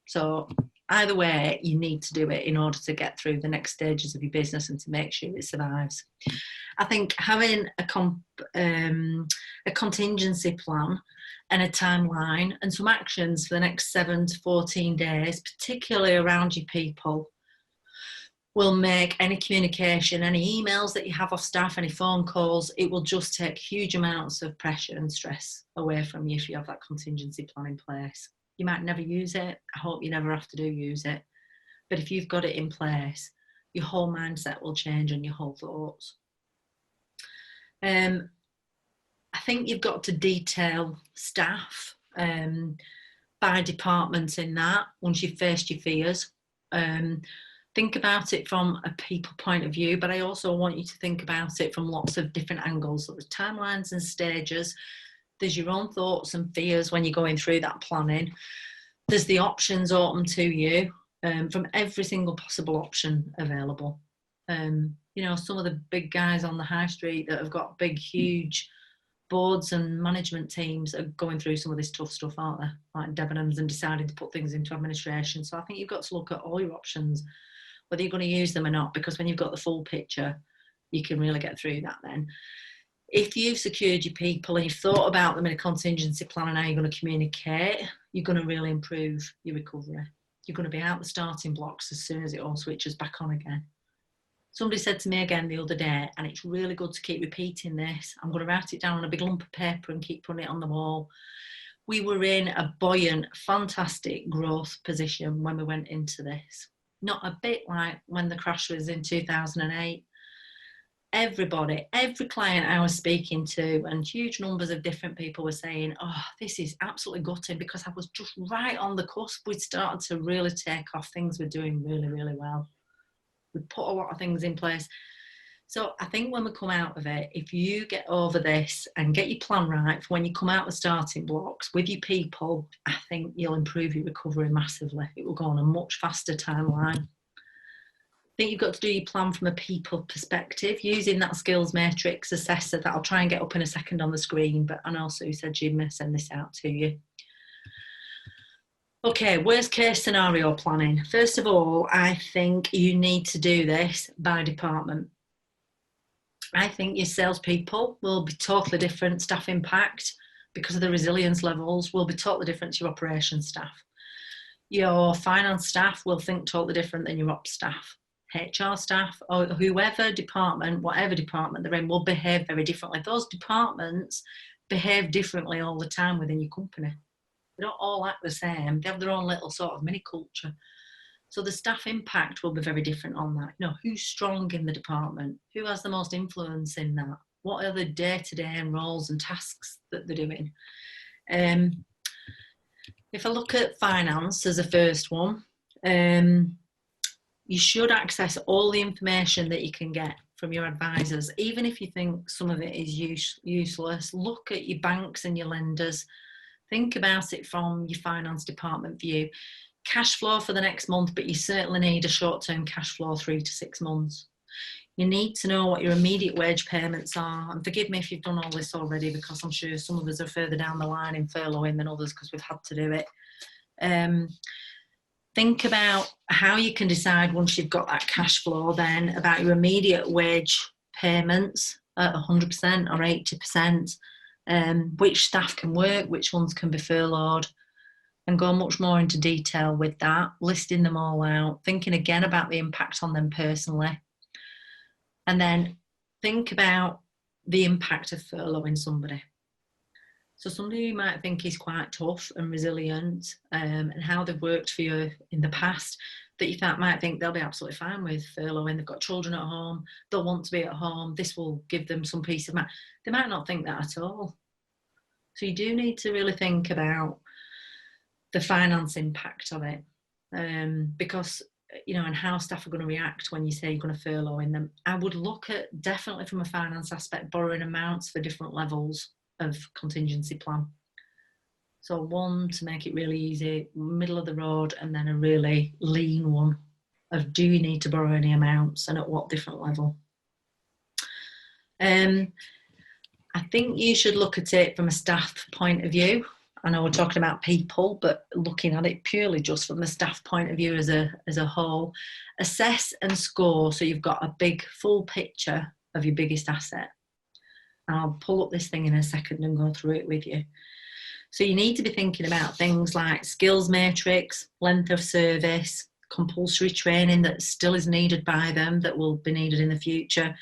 So either way, you need to do it in order to get through the next stages of your business and to make sure it survives. I think having a contingency plan and a timeline and some actions for the next 7 to 14 days, particularly around your people, will make any communication, any emails that you have off staff, any phone calls, it will just take huge amounts of pressure and stress away from you if you have that contingency plan in place. You might never use it. I hope you never have to use it. But if you've got it in place, your whole mindset will change and your whole thoughts. I think you've got to detail staff by department in that once you've faced your fears. Think about it from a people point of view, but I also want you to think about it from lots of different angles. So there's timelines and stages. There's your own thoughts and fears when you're going through that planning. There's the options open to you from every single possible option available. You know, some of the big guys on the high street that have got big, huge boards and management teams are going through some of this tough stuff, aren't they? Like Debenhams, and deciding to put things into administration. So I think you've got to look at all your options, whether you're going to use them or not, because when you've got the full picture, you can really get through that then. If you've secured your people and you've thought about them in a contingency plan and how you're going to communicate, you're going to really improve your recovery. You're going to be out the starting blocks as soon as it all switches back on again. Somebody said to me again the other day, and it's really good to keep repeating this, I'm going to write it down on a big lump of paper and keep putting it on the wall. We were in a buoyant, fantastic growth position when we went into this. Not a bit like when the crash was in 2008. Everybody, every client I was speaking to, and huge numbers of different people were saying, oh, this is absolutely gutting, because I was just right on the cusp. We'd started to really take off. Things were doing really, really well. We put a lot of things in place. So I think when we come out of it, if you get over this and get your plan right for when you come out the starting blocks with your people, I think you'll improve your recovery massively. It will go on a much faster timeline. I think you've got to do your plan from a people perspective, using that skills matrix assessor that I'll try and get up in a second on the screen, but I know Sue said she'd send this out to you. Okay, worst case scenario planning. First of all, I think you need to do this by department. I think your salespeople will be totally different. Staff impact, because of the resilience levels, will be totally different to your operations staff. Your finance staff will think totally different than your ops staff. HR staff, or whoever department, whatever department they're in, will behave very differently. Those departments behave differently all the time within your company. They don't all act the same. They have their own little sort of mini culture. So the staff impact will be very different on that. You know, who's strong in the department? Who has the most influence in that? What are the day-to-day roles and tasks that they're doing? If I look at finance as a first one, you should access all the information that you can get from your advisors. Even if you think some of it is useless, look at your banks and your lenders. Think about it from your finance department view. Cash flow for the next month, but you certainly need a short-term cash flow 3 to 6 months. You need to know what your immediate wage payments are. And forgive me if you've done all this already, because I'm sure some of us are further down the line in furloughing than others because we've had to do it. Think about how you can decide, once you've got that cash flow, then about your immediate wage payments at 100% or 80%, which staff can work, which ones can be furloughed, and go much more into detail with that, listing them all out, thinking again about the impact on them personally. And then think about the impact of furloughing somebody. So somebody you might think is quite tough and resilient, and how they've worked for you in the past, that you might think they'll be absolutely fine with furloughing. They've got children at home, they'll want to be at home, this will give them some peace of mind. They might not think that at all. So you do need to really think about the finance impact of it, because and how staff are going to react when you say you're going to furlough in them. I would look at, definitely from a finance aspect, borrowing amounts for different levels of contingency plan. So one to make it really easy, middle of the road, and then a really lean one of, do you need to borrow any amounts and at what different level? I think you should look at it from a staff point of view. I know we're talking about people, but looking at it purely just from the staff point of view as a whole. Assess and score so you've got a big full picture of your biggest asset. And I'll pull up this thing in a second and go through it with you. So you need to be thinking about things like skills matrix, length of service, compulsory training that still is needed by them, that will be needed in the future,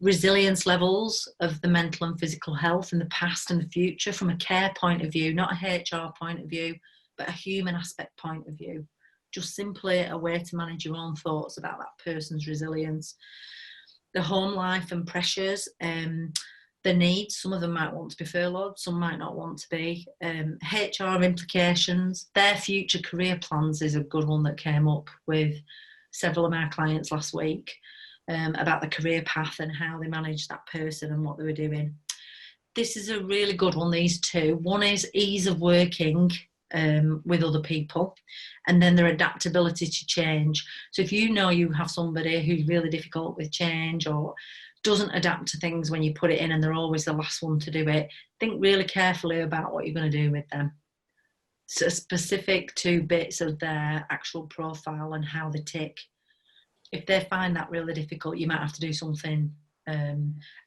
resilience levels of the mental and physical health in the past and the future from a care point of view, not a HR point of view, but a human aspect point of view. Just simply a way to manage your own thoughts about that person's resilience. The home life and pressures, the needs, some of them might want to be furloughed, some might not want to be. HR implications, their future career plans is a good one that came up with several of my clients last week. About the career path and how they managed that person and what they were doing. This is a really good one, these two. One is ease of working with other people, and then their adaptability to change. So if you know you have somebody who's really difficult with change or doesn't adapt to things when you put it in and they're always the last one to do it, think really carefully about what you're going to do with them. So specific to bits of their actual profile and how they tick. If they find that really difficult, you might have to do something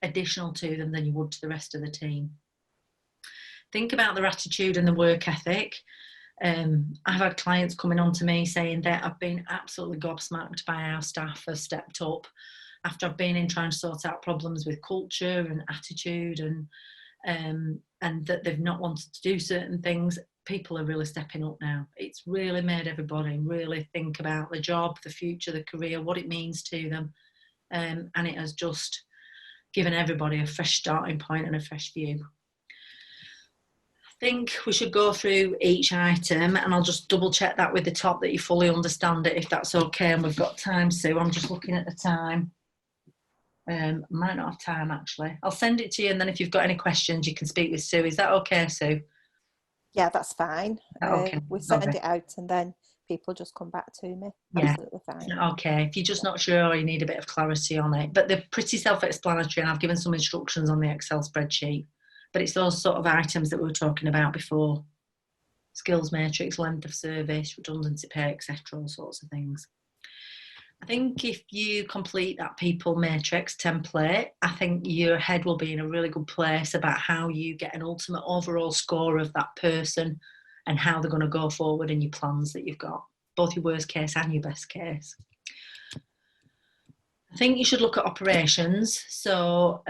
additional to them than you would to the rest of the team. Think about their attitude and the work ethic. I've had clients coming on to me saying that I've been absolutely gobsmacked by our staff have stepped up after I've been in trying to sort out problems with culture and attitude and that they've not wanted to do certain things. People are really stepping up now. It's really made everybody really think about the job, the future, the career, what it means to them. And it has just given everybody a fresh starting point and a fresh view. I think we should go through each item and I'll just double check that with the top that you fully understand it, if that's okay. And we've got time, Sue. I'm just looking at the time. Might not have time actually. I'll send it to you and then if you've got any questions you can speak with Sue. Is that okay, Sue? Yeah, that's fine. Okay. We send it out and then people just come back to me. Yeah. Absolutely fine. Okay, if you're just not sure or you need a bit of clarity on it. But they're pretty self-explanatory and I've given some instructions on the Excel spreadsheet. But it's those sort of items that we were talking about before. Skills matrix, length of service, redundancy pay, etc. All sorts of things. I think if you complete that people matrix template, I think your head will be in a really good place about how you get an ultimate overall score of that person and how they're going to go forward in your plans that you've got, both your worst case and your best case. I think you should look at operations. So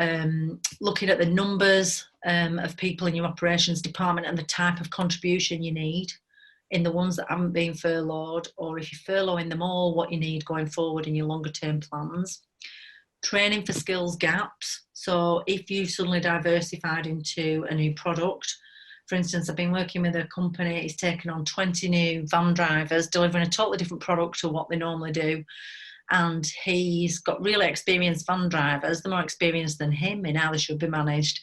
looking at the numbers of people in your operations department and the type of contribution you need in the ones that haven't been furloughed, or if you're furloughing them all, what you need going forward in your longer term plans. Training for skills gaps. So if you've suddenly diversified into a new product, for instance, I've been working with a company, it's taken on 20 new van drivers, delivering a totally different product to what they normally do. And he's got really experienced van drivers, they're more experienced than him in how they should be managed,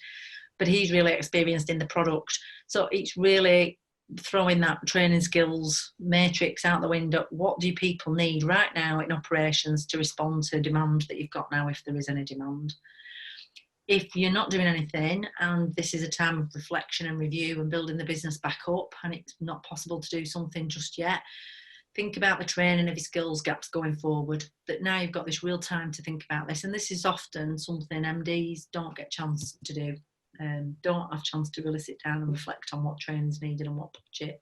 but he's really experienced in the product. So it's really throwing that training skills matrix out the window. What do people need right now in operations to respond to demand that you've got now, if there is any demand? If you're not doing anything and this is a time of reflection and review and building the business back up and it's not possible to do something just yet, think about the training of your skills gaps going forward, that now you've got this real time to think about this. And this is often something MDs don't get a chance to do. Don't have a chance to really sit down and reflect on what training's needed and what budget.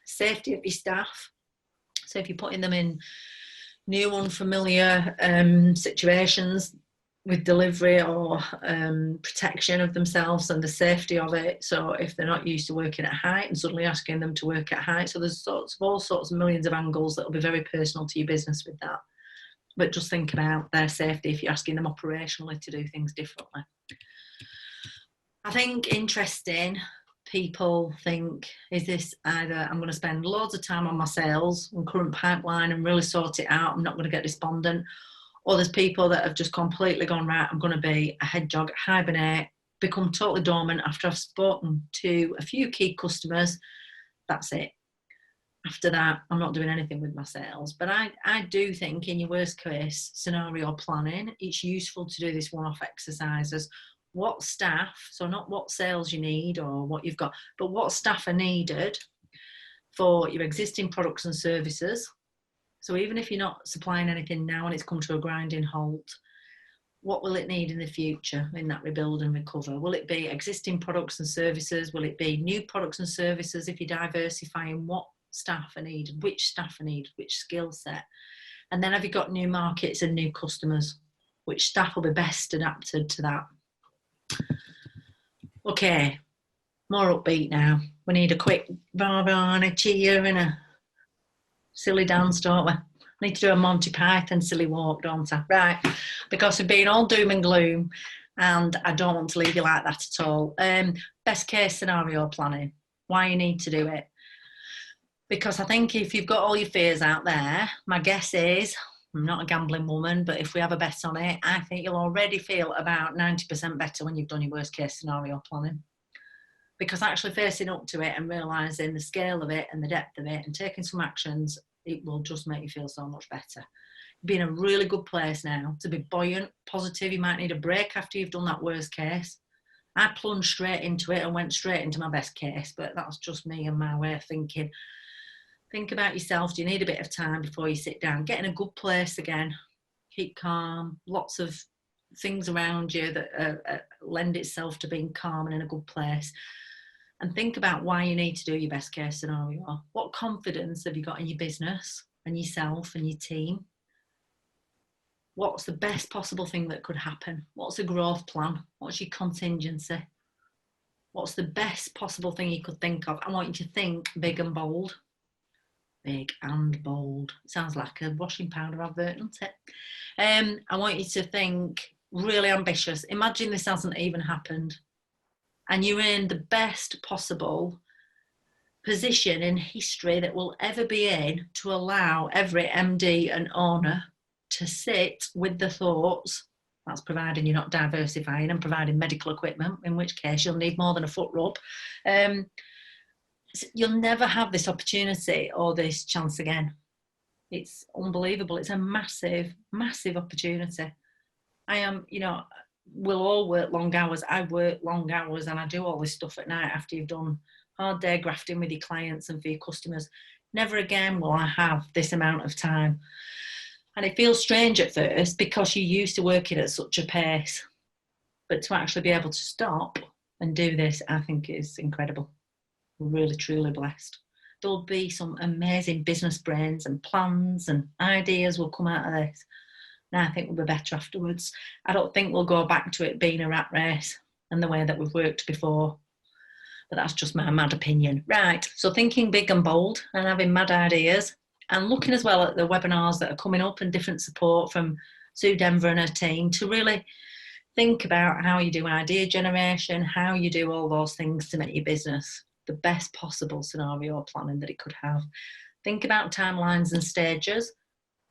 Safety of your staff. So if you're putting them in new, unfamiliar situations with delivery or protection of themselves and the safety of it. So if they're not used to working at height and suddenly asking them to work at height. So there's all sorts of millions of angles that will be very personal to your business with that. But just think about their safety if you're asking them operationally to do things differently. I think interesting people think, is this either I'm going to spend loads of time on my sales and current pipeline and really sort it out, I'm not going to get despondent, or there's people that have just completely gone, right, I'm going to be a hedgehog, hibernate, become totally dormant after I've spoken to a few key customers. That's it. After that, I'm not doing anything with my sales. But I do think in your worst case scenario planning, it's useful to do this one-off exercises. What staff, so not what sales you need or what you've got, but what staff are needed for your existing products and services. So even if you're not supplying anything now and it's come to a grinding halt, what will it need in the future in that rebuild and recover? Will it be existing products and services? Will it be new products and services if you're diversifying what staff are needed, which staff are needed, which skill set? And then have you got new markets and new customers? Which staff will be best adapted to that? Okay, more upbeat now. We need a quick barbara and a cheer and a silly dance, don't we? I need to do a Monty Python silly walk, don't I? Right, because we've been all doom and gloom and I don't want to leave you like that at all. Best case scenario planning, why you need to do it. Because I think if you've got all your fears out there, my guess is, I'm not a gambling woman, but if we have a bet on it, I think you'll already feel about 90% better when you've done your worst case scenario planning. Because actually facing up to it and realising the scale of it and the depth of it and taking some actions, it will just make you feel so much better. Be in a really good place now to be buoyant, positive. You might need a break after you've done that worst case. I plunged straight into it and went straight into my best case, but that's just me and my way of thinking. Think about yourself. Do you need a bit of time before you sit down? Get in a good place again. Keep calm. Lots of things around you that lend itself to being calm and in a good place. And think about why you need to do your best case scenario. What confidence have you got in your business and yourself and your team? What's the best possible thing that could happen? What's a growth plan? What's your contingency? What's the best possible thing you could think of? I want you to think big and bold. Big and bold. Sounds like a washing powder advert, doesn't it? I want you to think really ambitious. Imagine this hasn't even happened. And you're in the best possible position in history that will ever be in to allow every MD and owner to sit with the thoughts. That's providing you're not diversifying and providing medical equipment, in which case you'll need more than a foot rub. You'll never have this opportunity or this chance again. It's unbelievable. It's a massive, massive opportunity. We'll all work long hours. I work long hours and I do all this stuff at night after you've done hard day grafting with your clients and for your customers. Never again will I have this amount of time. And it feels strange at first because you're used to working at such a pace. But to actually be able to stop and do this, I think is incredible. We're really, truly blessed. There'll be some amazing business brains and plans and ideas will come out of this. And I think we'll be better afterwards. I don't think we'll go back to it being a rat race and the way that we've worked before. But that's just my mad opinion. Right, so thinking big and bold and having mad ideas and looking as well at the webinars that are coming up and different support from Sue Denver and her team to really think about how you do idea generation, how you do all those things to make your business the best possible scenario planning that it could have. Think about timelines and stages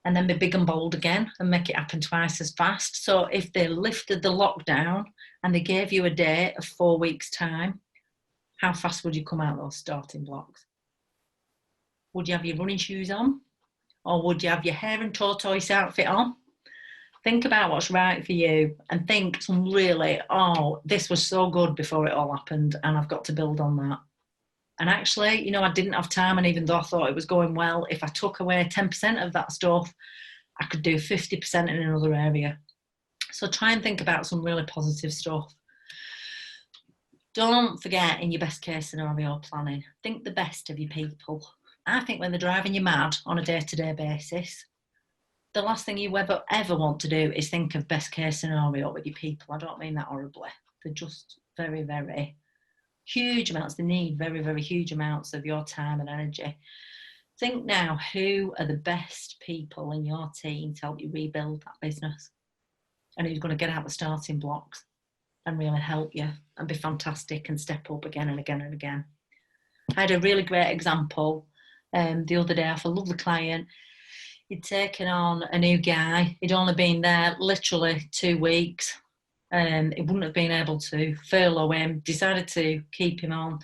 and then be big and bold again and make it happen twice as fast. So if they lifted the lockdown and they gave you a date of 4 weeks' time, how fast would you come out those starting blocks? Would you have your running shoes on? Or would you have your hair and tortoise outfit on? Think about what's right for you and think some really, this was so good before it all happened and I've got to build on that. And actually, I didn't have time, and even though I thought it was going well, if I took away 10% of that stuff, I could do 50% in another area. So try and think about some really positive stuff. Don't forget in your best case scenario planning, think the best of your people. I think when they're driving you mad on a day-to-day basis, the last thing you ever want to do is think of best case scenario with your people. I don't mean that horribly. They're just very, very huge amounts. They need very, very huge amounts of your time and energy. Think now, who are the best people in your team to help you rebuild that business? And who's going to get out the starting blocks? and really help you and be fantastic and step up again and again and again. I had a really great example the other day off a lovely client. He'd taken on a new guy. He'd only been there literally 2 weeks. He wouldn't have been able to furlough him, decided to keep him on,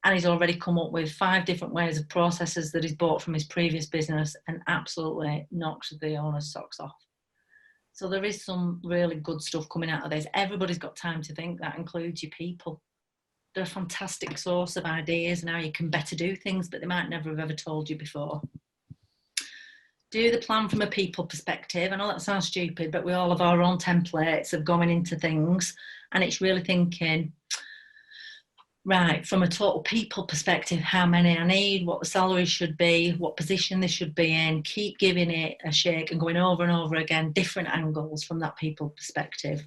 and he's already come up with 5 different ways of processes that he's bought from his previous business and absolutely knocked the owner's socks off. So there is some really good stuff coming out of this. Everybody's got time to think. That includes your people. They're a fantastic source of ideas and how you can better do things, but they might never have ever told you before. Do the plan from a people perspective. I know that sounds stupid, but we all have our own templates of going into things, and it's really thinking, right, from a total people perspective, how many I need, what the salary should be, what position they should be in, keep giving it a shake and going over and over again, different angles from that people perspective.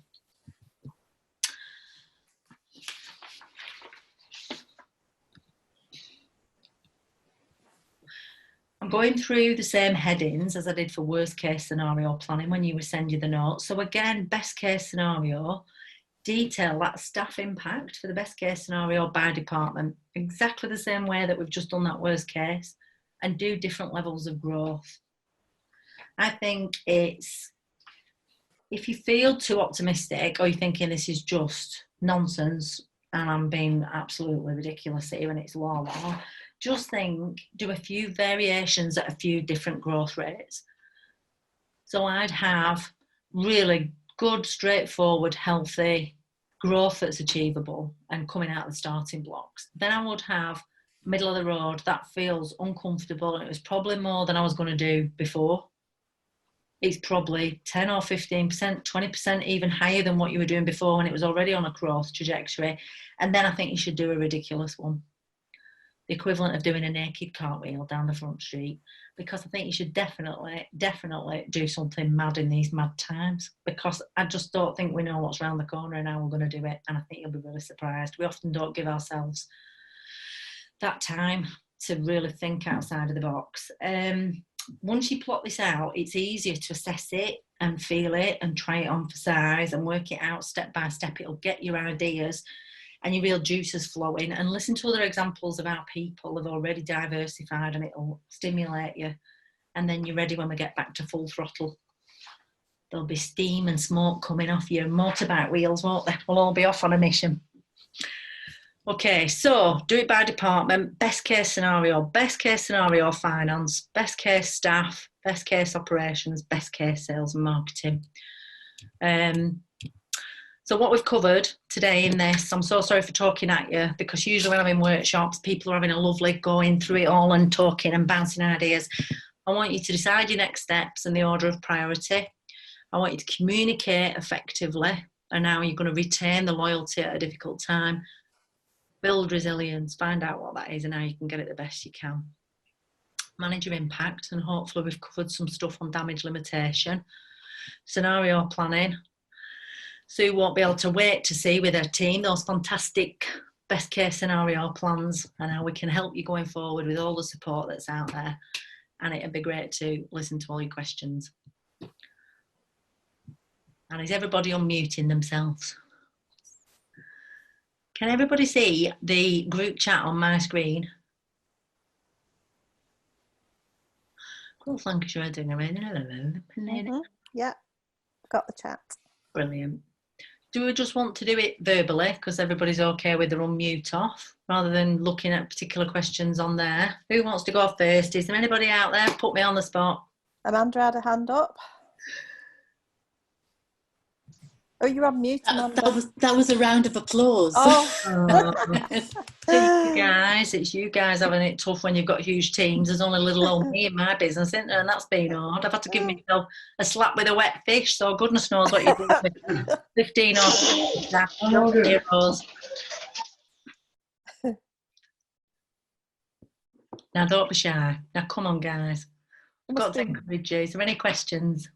I'm going through the same headings as I did for worst case scenario planning when you were sending the notes. So again, best case scenario, detail that staff impact for the best case scenario by department, exactly the same way that we've just done that worst case, and do different levels of growth. I think it's, if you feel too optimistic or you're thinking this is just nonsense and I'm being absolutely ridiculous here and it's la, just think, do a few variations at a few different growth rates. So I'd have really good, straightforward, healthy growth that's achievable and coming out of the starting blocks. Then I would have middle of the road that feels uncomfortable and it was probably more than I was going to do before. It's probably 10 or 15%, 20% even higher than what you were doing before when it was already on a growth trajectory. And then I think you should do a ridiculous one. The equivalent of doing a naked cartwheel down the front street, because I think you should definitely do something mad in these mad times, because I just don't think we know what's around the corner and how we're going to do it, and I think you'll be really surprised. We often don't give ourselves that time to really think outside of the box. Once you plot this out, it's easier to assess it and feel it and try it on for size and work it out step by step. It'll get your ideas and your real juices flowing, and listen to other examples of how people have already diversified, and it'll stimulate you. And then you're ready when we get back to full throttle. There'll be steam and smoke coming off your motorbike wheels, won't they? We'll all be off on a mission. Okay, so do it by department. Best case scenario finance, best case staff, best case operations, best case sales and marketing. So what we've covered today in this, I'm so sorry for talking at you, because usually when I'm in workshops, people are having a lovely going through it all and talking and bouncing ideas. I want you to decide your next steps and the order of priority. I want you to communicate effectively and how you're going to retain the loyalty at a difficult time. Build resilience, find out what that is and how you can get it the best you can. Manage your impact, and hopefully we've covered some stuff on damage limitation. Scenario planning. Sue won't be able to wait to see with her team those fantastic best case scenario plans and how we can help you going forward with all the support that's out there. And it'd be great to listen to all your questions. And is everybody unmuting themselves? Can everybody see the group chat on my screen? Growth Lancashire doing a Yeah, got the chat. Brilliant. Do we just want to do it verbally because everybody's okay with their unmute off, rather than looking at particular questions on there? Who wants to go first? Is there anybody out there? Put me on the spot. Amanda had a hand up. Oh, you're on mute, Amanda. That was a round of applause. Oh. Guys, it's you guys having it tough when you've got huge teams. There's only little old me in my business, isn't there? And that's been hard. I've had to give myself a slap with a wet fish, so goodness knows what you do with 15 or 20 heroes. Now, don't be shy. Now, come on, guys. I've got to encourage you. Is there any questions?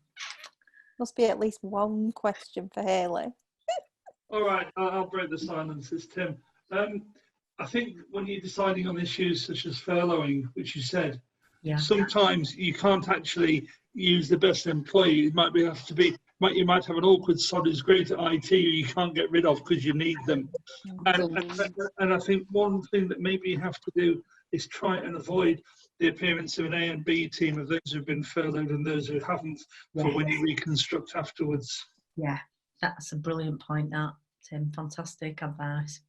Must be at least one question for Hayley. All right, I'll break the silence. It's Tim. I think when you're deciding on issues such as furloughing, which you said, sometimes you can't actually use the best employee. It might have to be you might have an awkward sod who's great at IT who you can't get rid of because you need them. And I think one thing that maybe you have to do is try and avoid the appearance of an A and B team of those who've been furloughed and those who haven't for when you reconstruct afterwards. Yeah, that's a brilliant point, that, Tim. Fantastic advice.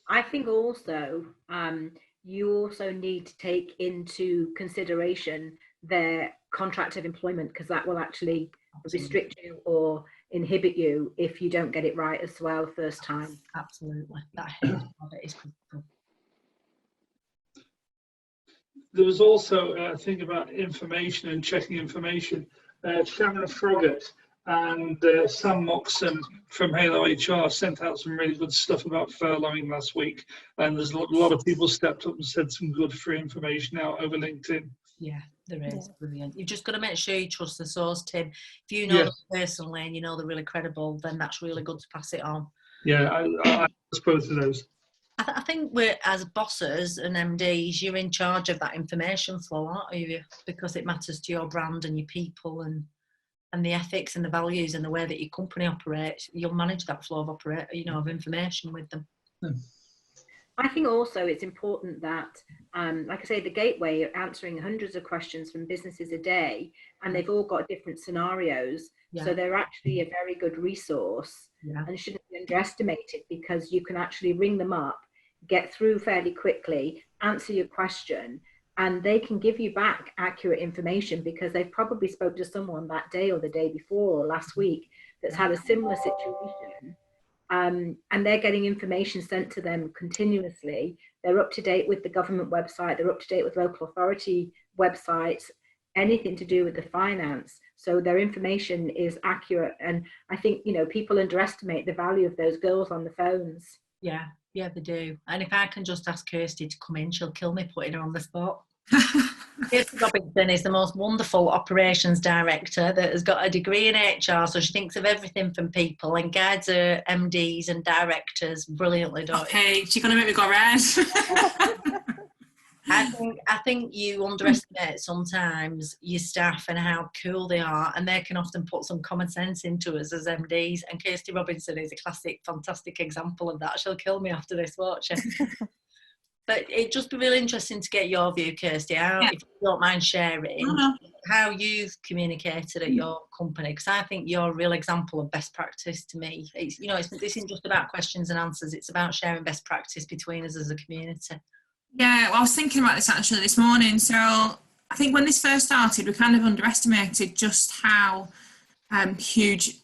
I think also you also need to take into consideration their contract of employment, because that will actually restrict you or inhibit you if you don't get it right as well first time. Absolutely. That of it is critical. There was also a thing about information and checking information. Shannon Froggatt and Sam Moxon from Halo HR sent out some really good stuff about furloughing last week, and there's a lot of people stepped up and said some good free information out over LinkedIn. Yeah, there is. Brilliant. You've just got to make sure you trust the source, Tim. If you know them personally and you know they're really credible, then that's really good to pass it on. Yeah, I trust both of those. I think we're, as bosses and MDs, you're in charge of that information flow, aren't you? Because it matters to your brand and your people and the ethics and the values and the way that your company operates. You'll manage that flow of information with them. I think also it's important that, like I say, the Gateway are answering hundreds of questions from businesses a day, and they've all got different scenarios. So they're actually a very good resource and shouldn't be underestimated, because you can actually ring them up, get through fairly quickly, answer your question, and they can give you back accurate information because they've probably spoke to someone that day or the day before or last week that's had a similar situation. And they're getting information sent to them continuously. They're up to date with the government website. They're up to date with local authority websites, anything to do with the finance. So their information is accurate. And I think, people underestimate the value of those girls on the phones. Yeah, they do. And if I can just ask Kirsty to come in, she'll kill me putting her on the spot. Kirsty Robinson is the most wonderful operations director that has got a degree in HR, so she thinks of everything from people and guides her MDs and directors brilliantly, don't you? Okay, she's going to make me go red. I think you underestimate sometimes your staff and how cool they are, and they can often put some common sense into us as MDs, and Kirsty Robinson is a classic, fantastic example of that. She'll kill me after this, won't she? But it'd just be really interesting to get your view, Kirsty, if you don't mind sharing, how you've communicated at your company, because I think you're a real example of best practice to me. This isn't just about questions and answers, it's about sharing best practice between us as a community. Yeah, well, I was thinking about this actually this morning. So I think when this first started, we kind of underestimated just how huge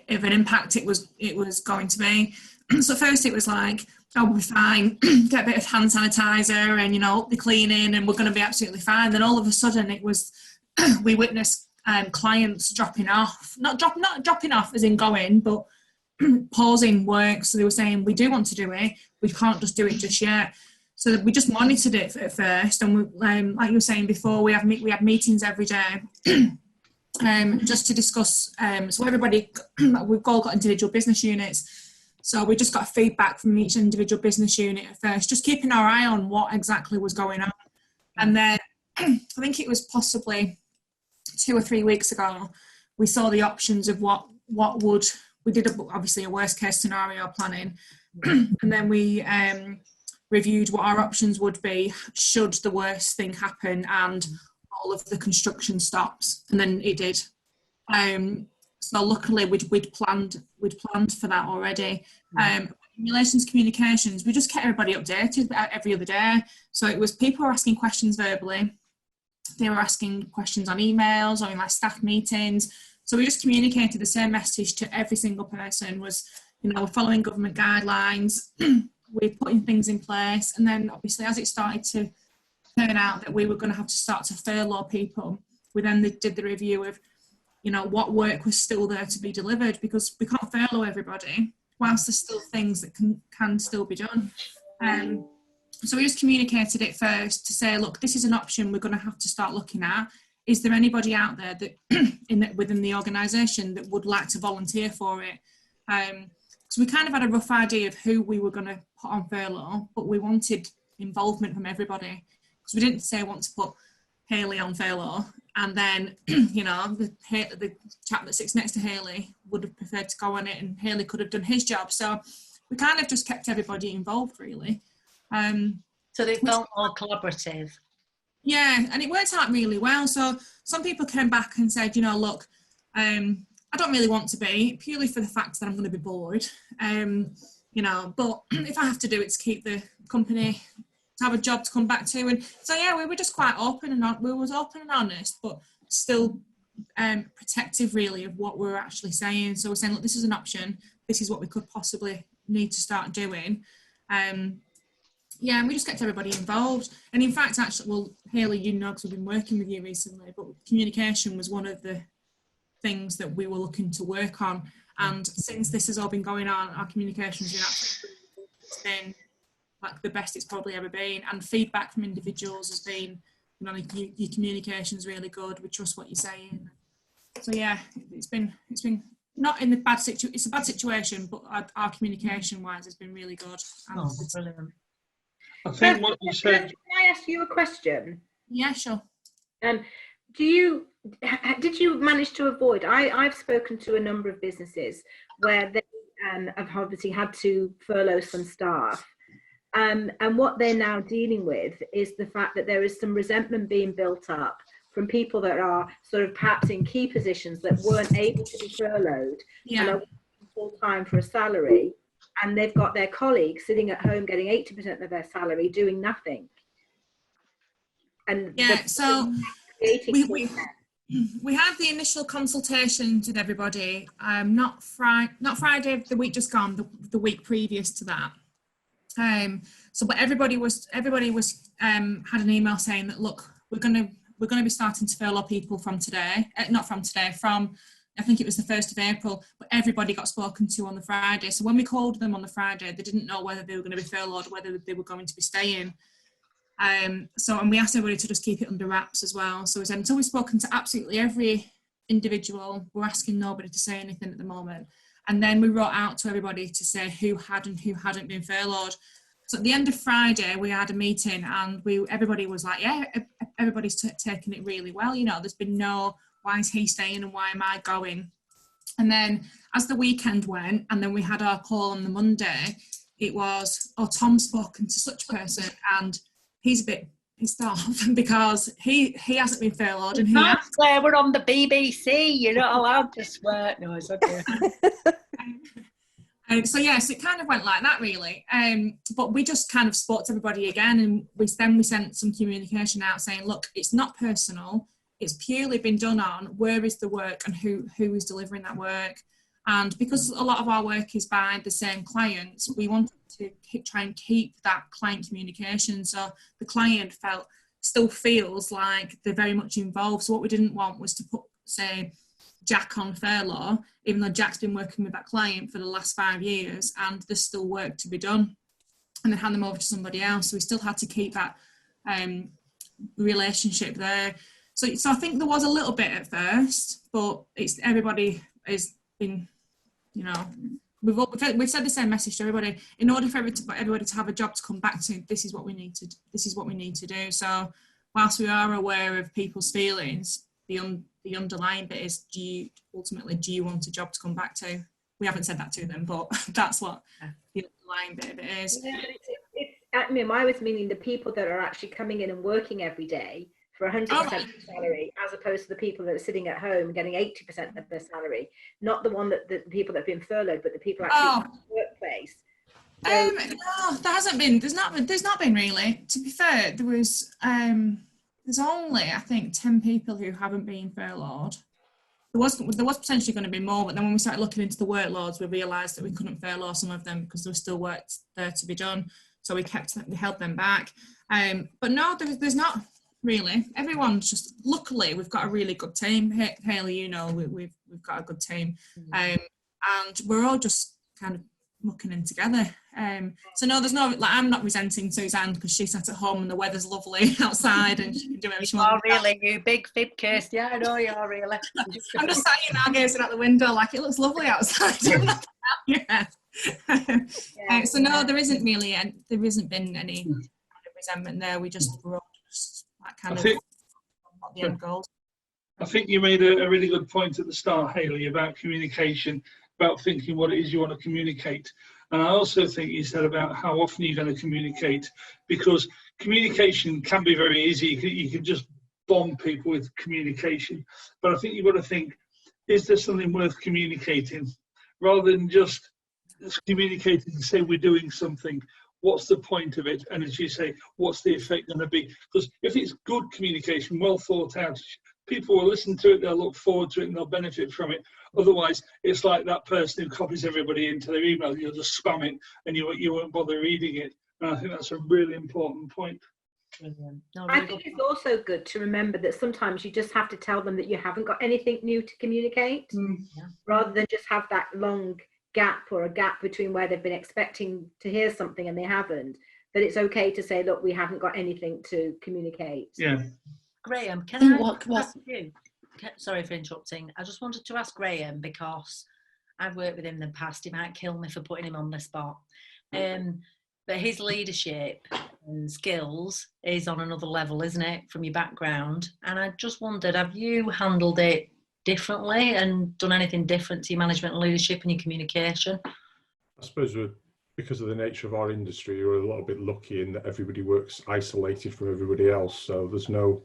of an impact it was going to be. So first it was like, we'll be fine, get a bit of hand sanitizer and, up the cleaning and we're going to be absolutely fine. Then all of a sudden it was, we witnessed clients dropping off, not dropping off as in going, but pausing work. So they were saying, we do want to do it, we can't just do it just yet. So we just monitored it at first, and we, like you were saying before, we had meetings every day just to discuss. So everybody, we've all got individual business units. So we just got feedback from each individual business unit at first, just keeping our eye on what exactly was going on. And then I think it was possibly 2 or 3 weeks ago, we saw the options of we did obviously a worst case scenario planning, and then we reviewed what our options would be should the worst thing happen and all of the construction stops, and then it did. So luckily we'd planned for that already. In relation to communications, we just kept everybody updated every other day. So it was people were asking questions verbally, they were asking questions on emails or in staff meetings. So we just communicated the same message to every single person, was, we're following government guidelines, we're putting things in place. And then obviously as it started to turn out that we were going to have to start to furlough people, we then did the review of, what work was still there to be delivered, because we can't furlough everybody whilst there's still things that can still be done. So we just communicated it first to say, look, this is an option we're going to have to start looking at. Is there anybody out there that within the organisation that would like to volunteer for it? So we kind of had a rough idea of who we were going to put on furlough, but we wanted involvement from everybody, because we didn't say want to put Hayley on furlough And then, you know, the chap that sits next to Hayley would have preferred to go on it, and Hayley could have done his job. So we kind of just kept everybody involved, really. So they felt more collaborative. Yeah, and it worked out really well. So some people came back and said, you know, look, I don't really want to be, purely for the fact that I'm going to be bored. You know, but if I have to do it to keep the company, to have a job to come back to. And so, yeah, we were just quite open and honest, but still protective, really, of what we were actually saying. So we're saying, look, this is an option. This is what we could possibly need to start doing. Yeah, and we just kept everybody involved. And in fact, actually, well, Hayley, you know, because we've been working with you recently, but communication was one of the things that we were looking to work on. And since this has all been going on, our communication's been absolutely, it's been like the best it's probably ever been. And feedback from individuals has been, you know, like your communication's really good. We trust what you're saying. So yeah, it's been not in the bad situation. It's a bad situation, but our communication wise has been really good. Oh, brilliant. I think what you said. Can I ask you a question? Yeah, sure. Did you manage to avoid? I've spoken to a number of businesses where they have obviously had to furlough some staff, and what they're now dealing with is the fact that there is some resentment being built up from people that are sort of perhaps in key positions that weren't able to be furloughed and are working full time for a salary, and they've got their colleagues sitting at home getting 80% of their salary doing nothing. And yeah, so we had the initial consultations with everybody, not Friday, the week just gone, the week previous to that. But everybody was had an email saying that, look, we're going to be starting to furlough people from today, from I think it was the 1st of April, but everybody got spoken to on the Friday. So when we called them on the Friday, they didn't know whether they were going to be furloughed or whether they were going to be staying. And we asked everybody to just keep it under wraps as well. So we said, until we've spoken to absolutely every individual, we're asking nobody to say anything at the moment. And then we wrote out to everybody to say who had and who hadn't been furloughed. So at the end of Friday, we had a meeting, and everybody was like, yeah, everybody's taking it really well. You know, there's been no, why is he staying and why am I going? And then as the weekend went, and then we had our call on the Monday, it was, oh, Tom's spoken to such a person, and he's a bit pissed off because he hasn't been furloughed. And we're on the BBC, you're not allowed to swear. No, it's okay. So yes, it kind of went like that, really. But we just kind of spoke to everybody again, and we sent some communication out saying, look, it's not personal. It's purely been done on where is the work and who is delivering that work. And because a lot of our work is by the same clients, we wanted to try and keep that client communication. So the client still feels like they're very much involved. So what we didn't want was to put, say, Jack on furlough, even though Jack's been working with that client for the last 5 years and there's still work to be done, and then hand them over to somebody else. So we still had to keep that relationship there. So I think there was a little bit at first, but everybody has been, you know, we've said the same message to everybody. In order for everybody to have a job to come back to, this is what we need to do. So whilst we are aware of people's feelings, the underlying bit is, do you want a job to come back to? We haven't said that to them, but that's what the underlying bit of it is. Yeah, I mean, I was meaning the people that are actually coming in and working every day for 100% of their salary, as opposed to the people that are sitting at home getting 80% of their salary. Not the people that have been furloughed, but the people actually in the workplace. No, there hasn't been. There's not been really. To be fair, there's only, I think, 10 people who haven't been furloughed. There was potentially going to be more, but then when we started looking into the workloads, we realised that we couldn't furlough some of them because there was still work there to be done. So we held them back. But no, there's not really. Everyone's just, luckily, we've got a really good team. Hayley, you know, we've got a good team. And we're all just kind of mucking in together. So no, there's no, like, I'm not resenting Suzanne because she sat at home and the weather's lovely outside and she can do whatever she wants. Oh, really? You big fib case. Yeah, I know you are, really. I'm just sat here now gazing out the window like it looks lovely outside. Yeah. So no, there isn't been any kind of resentment there. We're all just like kind of the end goal. I think you made a really good point at the start, Hayley, about communication, about thinking what it is you want to communicate. And I also think you said about how often you're going to communicate, because communication can be very easy. You can just bomb people with communication. But I think you've got to think, is there something worth communicating? Rather than just communicating and say we're doing something, what's the point of it? And as you say, what's the effect going to be? Because if it's good communication, well thought out, people will listen to it, they'll look forward to it, and they'll benefit from it. Otherwise, it's like that person who copies everybody into their email. You'll just spam it, and you won't bother reading it. And I think that's a really important point. No, I think it's also good to remember that sometimes you just have to tell them that you haven't got anything new to communicate, rather than just have that long gap or a gap between where they've been expecting to hear something and they haven't. That it's okay to say, look, we haven't got anything to communicate. Yeah. Graham, can think I ask you? Sorry for interrupting. I just wanted to ask Graham, because I've worked with him in the past. He might kill me for putting him on the spot. But his leadership and skills is on another level, isn't it, from your background? And I just wondered, have you handled it differently and done anything different to your management and leadership and your communication? I suppose because of the nature of our industry, we're a little bit lucky in that everybody works isolated from everybody else. So there's no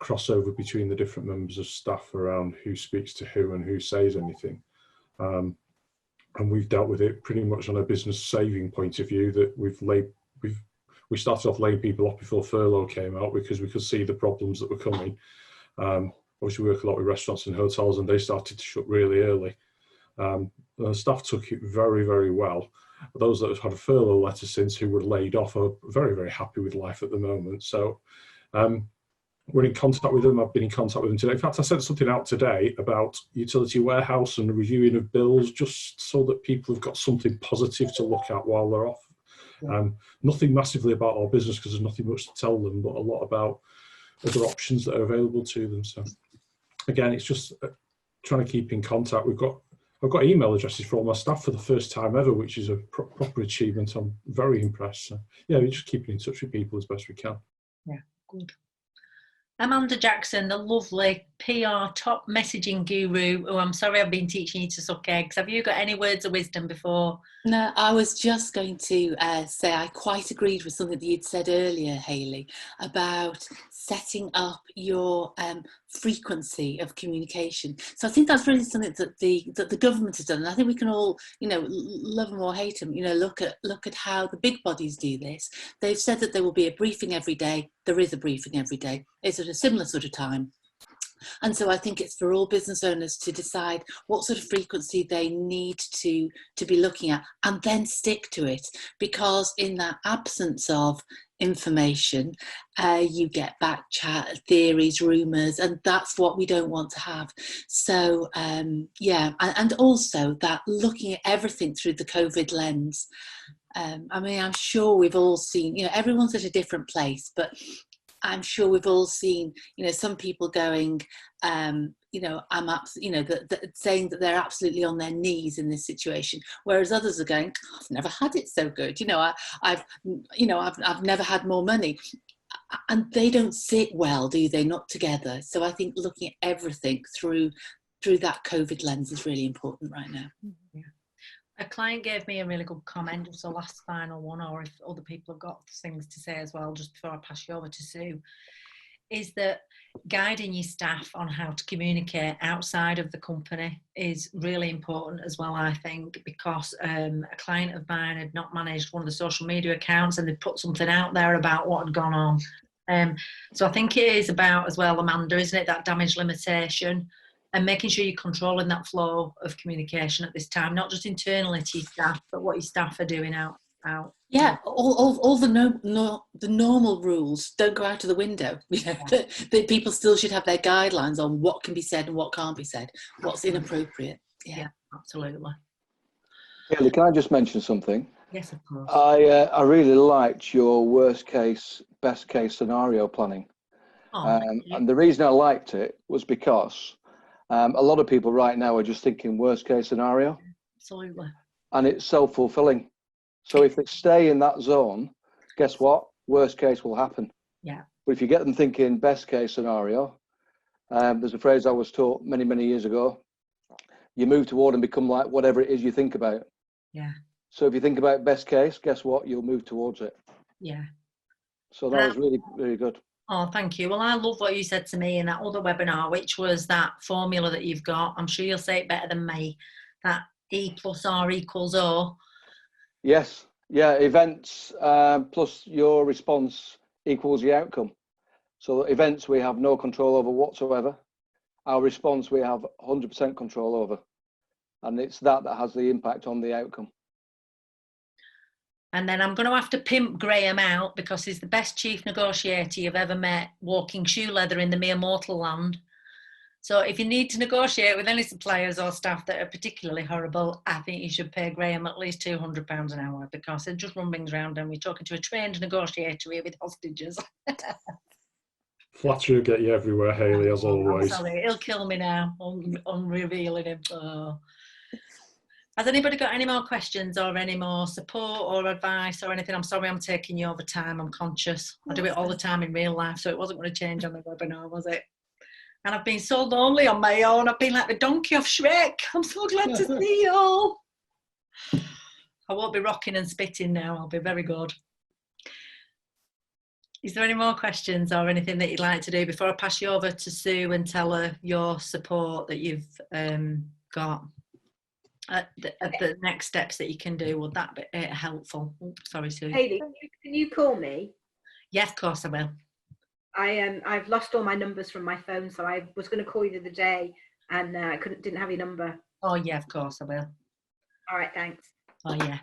crossover between the different members of staff around who speaks to who and who says anything. And we've dealt with it pretty much on a business saving point of view, that we started off laying people off before furlough came out, because we could see the problems that were coming. Obviously, we work a lot with restaurants and hotels, and they started to shut really early. The staff took it very, very well. Those that have had a furlough letter since, who were laid off, are very, very happy with life at the moment. So we're in contact with them. I've been in contact with them today. In fact, I sent something out today about utility warehouse and reviewing of bills, just so that people have got something positive to look at while they're off. Nothing massively about our business, because there's nothing much to tell them, but a lot about other options that are available to them. So again, it's just trying to keep in contact. I've got email addresses for all my staff for the first time ever, which is a proper achievement. I'm very impressed. So yeah, we're just keeping in touch with people as best we can. Yeah, good. Amanda Jackson, the lovely PR top messaging guru, who I'm sorry I've been teaching you to suck eggs. Have you got any words of wisdom before? No, I was just going to say I quite agreed with something that you'd said earlier, Hayley, about setting up your frequency of communication. So I think that's really something that the government has done, and I think we can all, love them or hate them, look at how the big bodies do this. They've said that there will be a briefing every day. There is a briefing every day. It's at a similar sort of time. And so I think it's for all business owners to decide what sort of frequency they need to be looking at, and then stick to it, because in that absence of information, you get back chat, theories, rumours, and that's what we don't want to have. So yeah, and also that looking at everything through the COVID lens. I mean, I'm sure we've all seen, everyone's at a different place, but I'm sure we've all seen, some people going, saying that they're absolutely on their knees in this situation, whereas others are going, I've never had it so good. I've never had more money, and they don't sit well, do they? Not together. So I think looking at everything through that COVID lens is really important right now. Yeah. A client gave me a really good comment, just the last final one, or if other people have got things to say as well, just before I pass you over to Sue, is that guiding your staff on how to communicate outside of the company is really important as well, I think, because a client of mine had not managed one of the social media accounts, and they put something out there about what had gone on. So I think it is about, as well, Amanda, isn't it, that damage limitation, and making sure you're controlling that flow of communication at this time, not just internally to your staff, but what your staff are doing out. Yeah, all the normal rules don't go out of the window. The people still should have their guidelines on what can be said and what can't be said, what's inappropriate. Yeah, absolutely. Hayley, can I just mention something? Yes, of course. I really liked your worst case, best case scenario planning. And the reason I liked it was because a lot of people right now are just thinking worst case scenario. Absolutely. And it's self-fulfilling. So if they stay in that zone, guess what? Worst case will happen. Yeah. But if you get them thinking best case scenario, There's a phrase I was taught many, many years ago. You move toward and become like whatever it is you think about. Yeah. So if you think about best case, guess what? You'll move towards it. Yeah. So that was really, really good. Oh, thank you. Well, I love what you said to me in that other webinar, which was that formula that you've got. I'm sure you'll say it better than me, that E plus R equals O. Yes. Yeah. Events plus your response equals the outcome. So events we have no control over whatsoever. Our response we have 100% control over. And it's that has the impact on the outcome. And then I'm going to have to pimp Graham out because he's the best chief negotiator you've ever met, walking shoe leather in the mere mortal land. So if you need to negotiate with any suppliers or staff that are particularly horrible, I think you should pay Graham at least £200 an hour, because it just run things round and we're talking to a trained negotiator here with hostages. Flattery will get you everywhere, Hayley, as always. Sorry, he'll kill me now on revealing him. Oh. Has anybody got any more questions or any more support or advice or anything? I'm sorry I'm taking you over time. I'm conscious. I do it all the time in real life, so it wasn't going to change on the webinar, was it? And I've been so lonely on my own. I've been like the donkey off Shrek. I'm so glad to see you all. I won't be rocking and spitting now. I'll be very good. Is there any more questions or anything that you'd like to do before I pass you over to Sue and tell her your support that you've got? At the next steps that you can do, would that be helpful? Oh, sorry, Sue. Hayley, can you call me? Yeah, of course I will. I've lost all my numbers from my phone, so I was going to call you the other day, and I didn't have your number. Oh yeah, of course I will. All right, thanks. Oh yeah.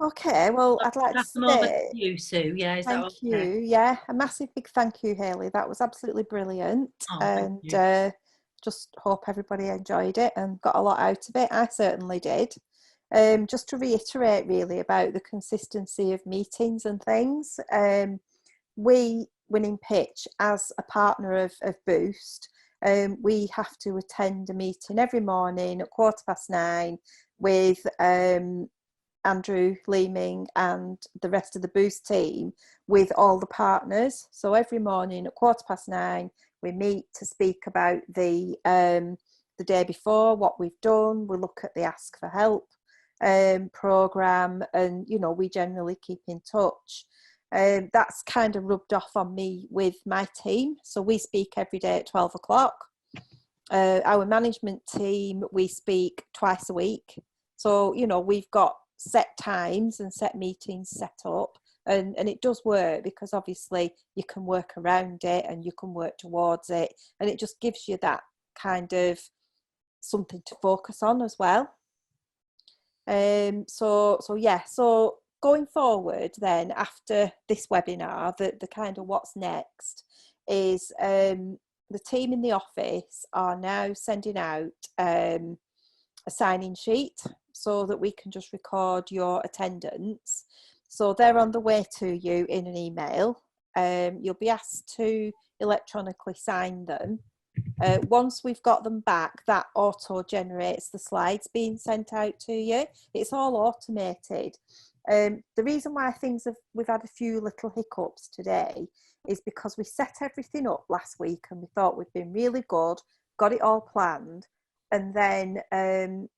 Okay, well, I'd like to Pass them over say to you, Sue. Yeah, is that okay? thank you. Yeah, a massive big thank you, Hayley. That was absolutely brilliant. Oh, and just hope everybody enjoyed it and got a lot out of it. I certainly did. Just to reiterate really about the consistency of meetings and things, we, Winning Pitch, as a partner of Boost, we have to attend a meeting every morning at 9:15 with Andrew Leeming and the rest of the Boost team with all the partners. So every morning at 9:15 we meet to speak about the day before, what we've done. We look at the Ask for Help programme, and you know, we generally keep in touch. That's kind of rubbed off on me with my team. So we speak every day at 12 o'clock. Our management team, we speak twice a week. So, you know, we've got set times and set meetings set up, and it does work, because obviously you can work around it and you can work towards it, and it just gives you that kind of something to focus on as well. So going forward then, after this webinar, the kind of what's next is the team in the office are now sending out a sign-in sheet so that we can just record your attendance. So they're on the way to you in an email. You'll be asked to electronically sign them. Once we've got them back, that auto generates the slides being sent out to you. It's all automated. The reason why we've had a few little hiccups today is because we set everything up last week and we thought we'd been really good, got it all planned, and then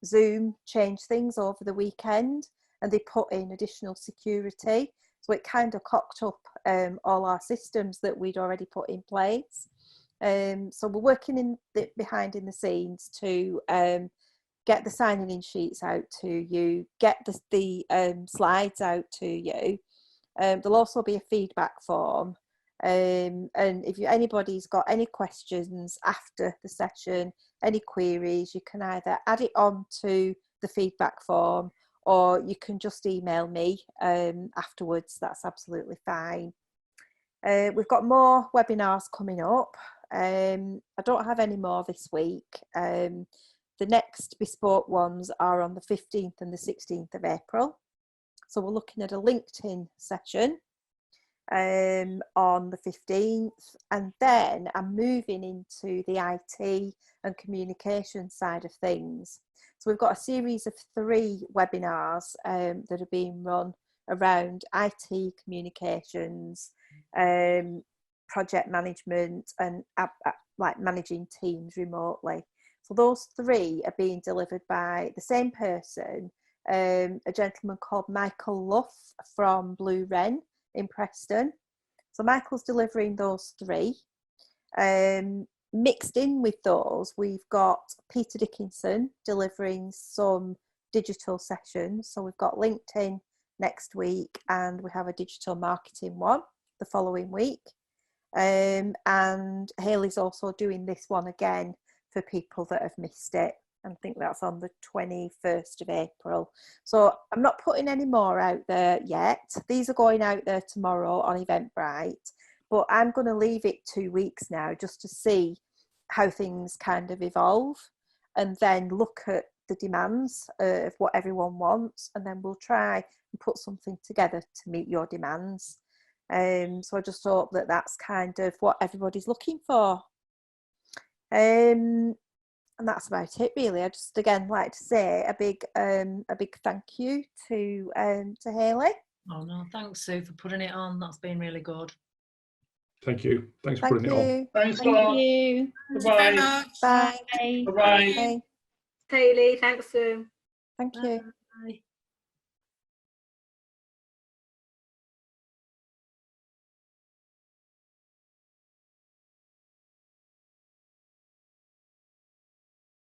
Zoom changed things over the weekend and they put in additional security. So it kind of cocked up all our systems that we'd already put in place. So we're working behind in the scenes to get the signing-in sheets out to you, get the slides out to you. There'll also be a feedback form. And if anybody's got any questions after the session, any queries, you can either add it on to the feedback form, or you can just email me afterwards. That's absolutely fine. We've got more webinars coming up. I don't have any more this week. The next bespoke ones are on the 15th and the 16th of April. So we're looking at a LinkedIn session on the 15th, and then I'm moving into the IT and communication side of things. So we've got a series of 3 webinars that are being run around IT, communications, project management, and like managing teams remotely. So those 3 are being delivered by the same person, a gentleman called Michael Luff from Blue Wren in Preston. So Michael's delivering those 3. Mixed in with those, we've got Peter Dickinson delivering some digital sessions. So we've got LinkedIn next week, and we have a digital marketing one the following week. And Hayley's also doing this one again for people that have missed it. I think that's on the 21st of April. So I'm not putting any more out there yet. These are going out there tomorrow on Eventbrite, but I'm going to leave it 2 weeks now just to see how things kind of evolve, and then look at the demands of what everyone wants, and then we'll try and put something together to meet your demands. So I just hope that that's kind of what everybody's looking for. And that's about it, really. I just again like to say a big thank you to Hayley. Oh no, thanks Sue for putting it on. That's been really good. Thank you. Thanks for putting it on. Thanks a Thank lot. you. Very Bye-bye. much. Bye. Bye. Bye-bye. Bye. Hayley, thanks, Sue. Thank you. Bye.